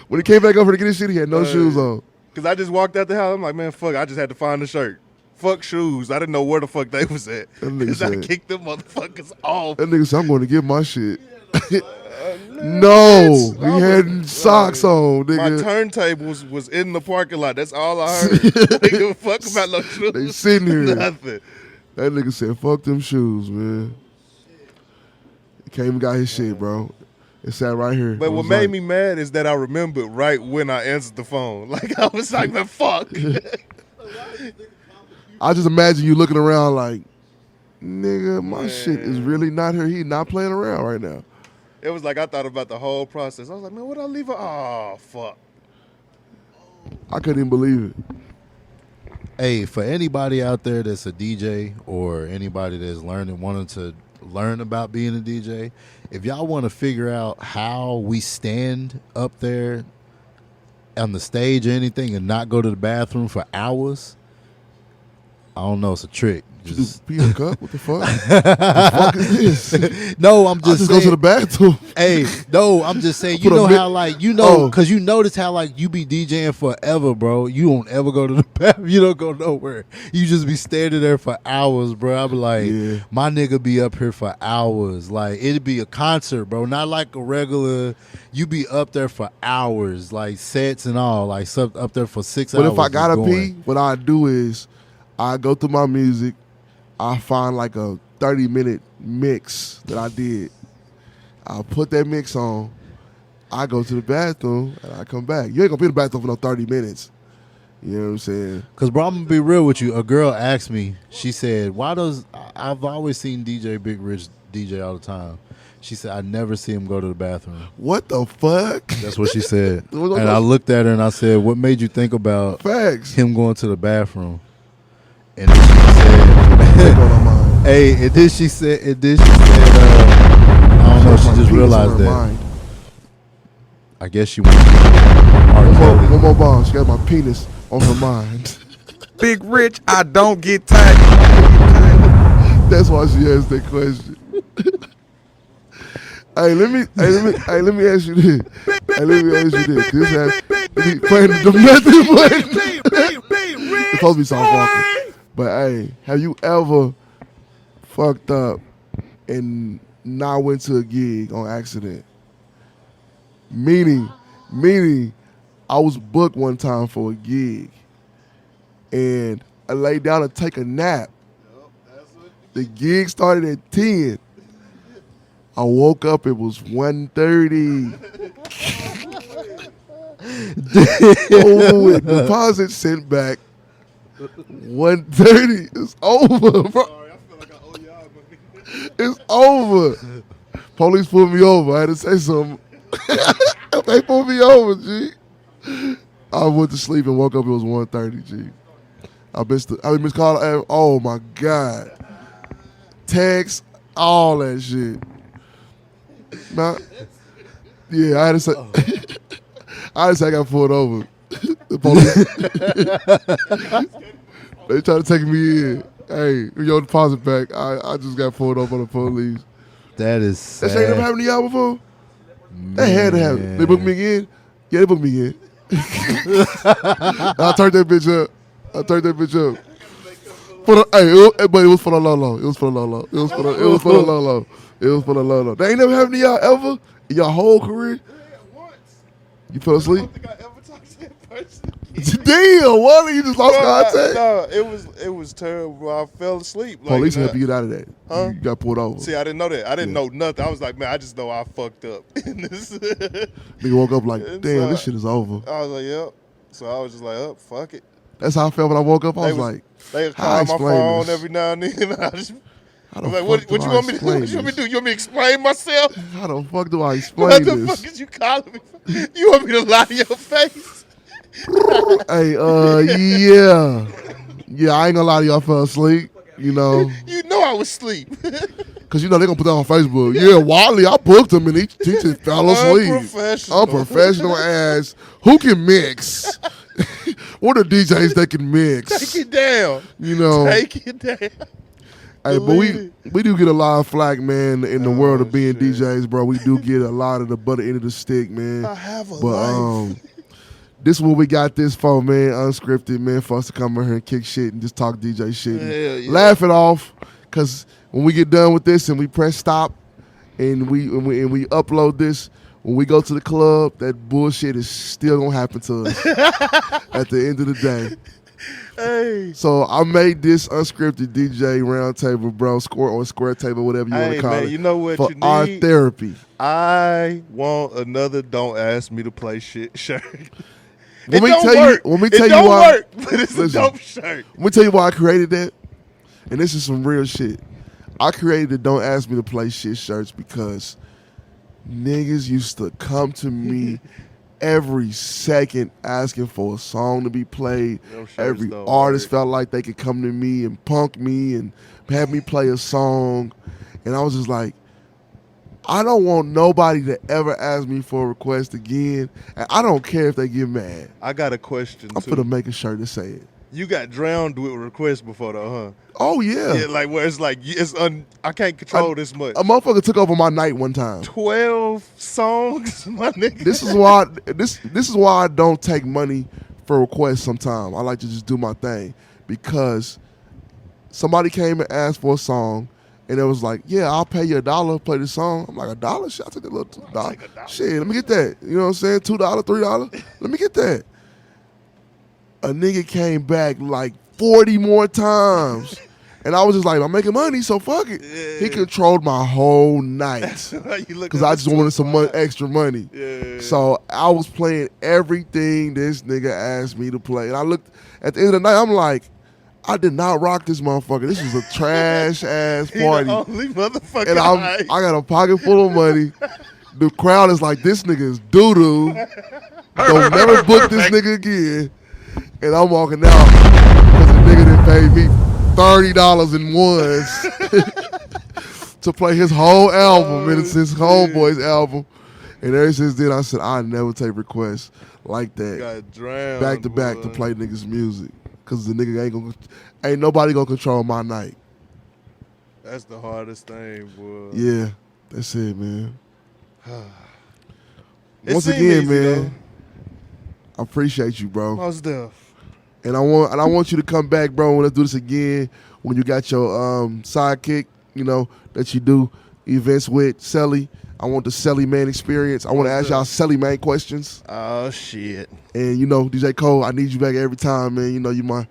When he came back over to get his shit, he had no shoes on. Because I just walked out the house. I'm like, man, fuck, I just had to find the shirt. Fuck shoes. I didn't know where the fuck they was at. That nigga Because I said- kicked them motherfuckers off. That nigga said, I'm going to get my shit. No, bitch, I he had socks on, My nigga. turntables was in the parking lot. That's all I heard. They give a fuck about no shoes. They sitting here. Nothing. That nigga said, fuck them shoes, man. He came and got his shit, bro. It sat right here. But It what was made like- me mad is that I remembered right when I answered the phone. Like, I was like, man, fuck. I just imagine you looking around like, nigga, my shit is really not here. He not playing around right now. It was like I thought about the whole process. I was like, man, what I leave her? Oh, fuck. I couldn't even believe it. Hey, for anybody out there that's a DJ or anybody that's wanting to learn about being a DJ, if y'all want to figure out how we stand up there on the stage or anything and not go to the bathroom for hours, I don't know, it's a trick. Just pee in a cup? What the fuck? What the fuck is this? No, I'm I just just saying. go to the bathroom. Hey, no, I'm just saying. You Put a know bit- how like Oh. because you notice how like you be DJing forever, bro. You don't ever go to the bathroom. You don't go nowhere. You just be standing there for hours, bro. I be like, Yeah. my nigga be up here for hours. Like it'd be a concert, bro. Not like a regular. You be up there for hours, like sets and all, like up there for 6 hours. But if I just gotta going. pee, what I do is I go through my music. I find like a 30-minute mix that I did. I'll put that mix on. I go to the bathroom and I come back. You ain't gonna be in the bathroom for no 30 minutes. You know what I'm saying? Cause bro, I'm gonna be real with you. A girl asked me. She said, "Why does I've always seen djbiggrich DJ all the time?" She said, "I never see him go to the bathroom." What the fuck? That's what she said. What- And I looked at her and I said, "What made you think about Facts. him going to the bathroom?" And then she said, Going on mine. "Hey," and then she said, I don't know. She My just penis realized on her that. mind. I guess she went. R. Kelly. One more bomb. She got my penis on her mind. Big Rich, I don't get tired. That's why she asked that question. Hey, let me ask you this. Hey, let me ask you this. This He playing the method button. It's supposed to be soft walking. But hey, have you ever fucked up and not went to a gig on accident? Meaning, I was booked one time for a gig, and I laid down to take a nap. The gig started at 10. I woke up, it was 1:30. Deposit sent back. 1:30. It's over, bro. Sorry, I feel like I owe y'all money. It's over. Police pulled me over. I had to say something. They pulled me over, G. I went to sleep and woke up. It was 1:30, G. I missed call. Oh my God. Text, all that shit. Nah. Yeah, I had to say. I got pulled over. The police. They tried to take me in. Hey, your deposit back. I just got pulled over by the police. That is sad. That shit ain't never happened to y'all before? They had to happen. They booked me again? Yeah, they booked me again. I turned that bitch up. But it was for the low. It was for the low. That ain't never happened to y'all ever in your whole career? You fell I asleep? don't think I ever talked to that person. Damn, Wallie, you just lost contact? No, it was terrible. I fell asleep. Like, Police helped you get out of that. Huh? You got pulled over. See, I didn't know that. I didn't know nothing. I was like, man, I just know I fucked up. Nigga woke up like, damn, this shit is over. I was like, yep. So I was just like, oh, fuck it. That's how I felt when I woke up. I was like, they was how I calling my explain phone this? every now and then. I was How the like, fuck what do you I want me to do? explain What you want me to this? do? You want me to explain myself? How the fuck do I What explain the this? fuck is you calling me for? You want me to lie to your face? Hey, yeah. Yeah, I ain't gonna lie to you, I fell asleep, you know. You know I was asleep. Because, you know, they're gonna put that on Facebook. Yeah, Wallie, I booked him and he just fell asleep. Unprofessional ass. Who can mix? What are DJs that can mix? Take it down. You know. Take it down. Hey, but we do get a lot of flack, man, in the world of being DJs, bro. We do get a lot of the butter end of the stick, man. I have a life. This is what we got this for, man. Unscripted, man, for us to come in here and kick shit and just talk DJ shit. And laugh it off, because when we get done with this and we press stop and we upload this, when we go to the club, that bullshit is still gonna happen to us at the end of the day. Hey. So I made this unscripted DJ roundtable, bro, square table, whatever you want to call it. You know what for you need? our therapy. I want another "Don't Ask Me to Play" shit shirt. Let me don't tell work. you It why. don't work, but it's a dope shirt. Let me tell you why I created that. And this is some real shit. I created the "Don't Ask Me to Play" shit shirts because niggas used to come to me every second asking for a song to be played. Every artist felt like they could come to me and punk me and have me play a song. And I was just like, I don't want nobody to ever ask me for a request again. And I don't care if they get mad. I got a question, I'm finna make a shirt to say it. You got drowned with requests before, though, huh? Oh, yeah. Yeah, like where it's like, I can't control this much. A motherfucker took over my night one time. 12 songs, my nigga. This is why this is why I don't take money for requests sometimes. I like to just do my thing. Because somebody came and asked for a song, and it was like, yeah, I'll pay you $1, play the song. I'm like, $1? Shit, I'll take a little $2. Shit, let me get that. You know what I'm saying? $2, $3. Let me get that. A nigga came back like 40 more times. And I was just like, I'm making money, so fuck it. Yeah. He controlled my whole night. Because I just wanted some extra money. Yeah. So I was playing everything this nigga asked me to play. And I looked, at the end of the night, I'm like, I did not rock this motherfucker. This is a trash ass party. The only motherfucker. And I got a pocket full of money. The crowd is like, this nigga is doo-doo. Don't never book this nigga again. And I'm walking out because the nigga done paid me $30 in ones to play his whole album. And it's his homeboy's album. And ever since then, I said, I never take requests like that. Got drowned, back to back to play niggas' music. Because the nigga ain't nobody gonna control my night. That's the hardest thing, boy. Yeah, that's it, man. Once again, man. I appreciate you, bro. Most deaf. And I want you to come back, bro. Let's do this again when you got your sidekick, that you do events with Chalie. I want the Chalie Mayne experience. I want to ask y'all Chalie Mayne questions. Oh shit. And DJ Cole, I need you back every time, man. You my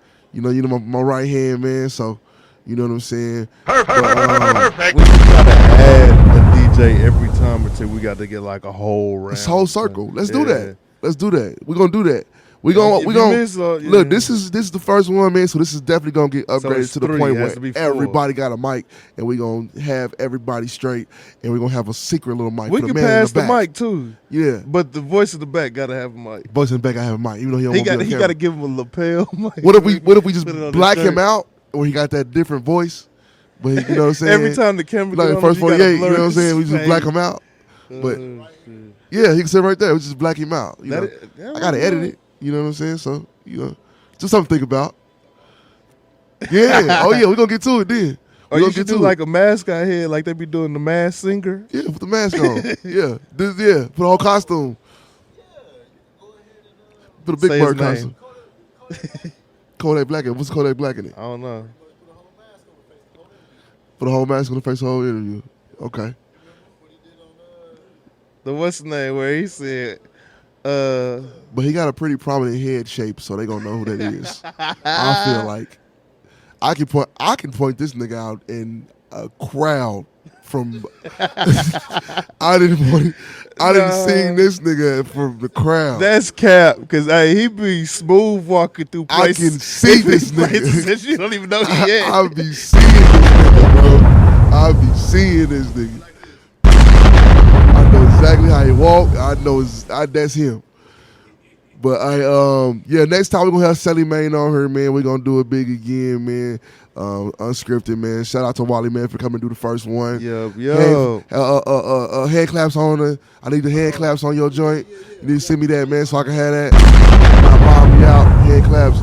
right hand, man. So you know what I'm saying. Perfect. We just gotta add a DJ every time until we got to get like a whole round. This whole circle. Let's do Yeah. that. Let's do that. We're gonna do that. If you miss, Look, this is the first one, man. So this is definitely gonna get upgraded it's to the 3. point It has where to be 4. everybody got a mic, and we're gonna have everybody straight, and we're gonna have a secret little mic. We for the can man pass in the the back. mic too. Yeah, But the voice of the back gotta have a mic. voice in the back. I have a mic, even though he don't He want to be on got camera. to give him a lapel mic. What if we just Put it on his black him shirt. out, or he got that different voice? But you know what I'm saying? Every time the camera like get the on first him, you gotta 48, you know blur what I'm saying? We his just black face. him out. But Oh, shit. yeah, he can sit right there. We just black him out. You know? That I gotta edit it. You know what I'm saying? So just something to think about. Yeah. Oh yeah, we're gonna get to it then. Or you should do like a mask out here, like they be doing the Masked Singer. Yeah, put the mask on. Yeah. Put the whole costume. Put a big Say bird his costume. Kodak Black. What's Kodak Black in it? I don't know. Put a whole mask on the face of the whole interview. Okay. The what's the name where he said, But he got a pretty prominent head shape, so they gonna know who that is. I feel like I can point this nigga out in a crowd from I didn't see this nigga from the crowd. that's cap, because he be smooth walking through I places. can see this places nigga. that you don't even know he at. I be seeing this nigga, bro. I be seeing this nigga. I know exactly how he walk. I know that's him. But next time we're gonna have Chalie Mayne on her, man. We're gonna do it big again, man. Unscripted, man. Shout out to Wallie, man, for coming to do the first one. Yo. Hand claps on her. I need the hand claps on your joint. You need to send me that, man, so I can have that. Bomb me out. Hand claps.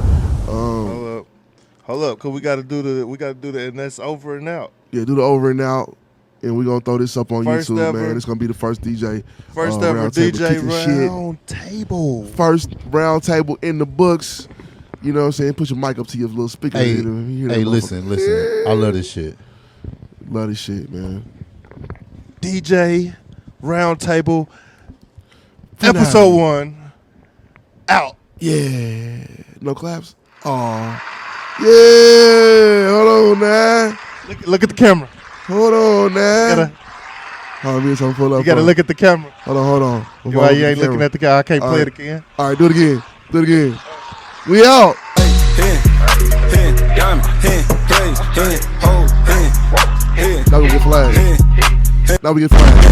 Hold up, cause we gotta do the and that's over and out. Yeah, do the over and out. And we're going to throw this up on First YouTube, ever. man. It's going to be the first DJ. First ever Roundtable DJ kicking shit. Roundtable. First Roundtable in the books. You know what I'm saying? Put your mic up to your little speaker. Hey, Hear that listen. I love this shit. Love this shit, man. DJ Roundtable Finale. episode 1 out. Yeah. No claps? Aw. Yeah. Hold on now. Look at the camera. Hold on now. You gotta look at the camera. Hold on. Why you ain't looking at the camera? I can't play it again. All right, do it again. We out. Now we get flagged. Now we get flagged.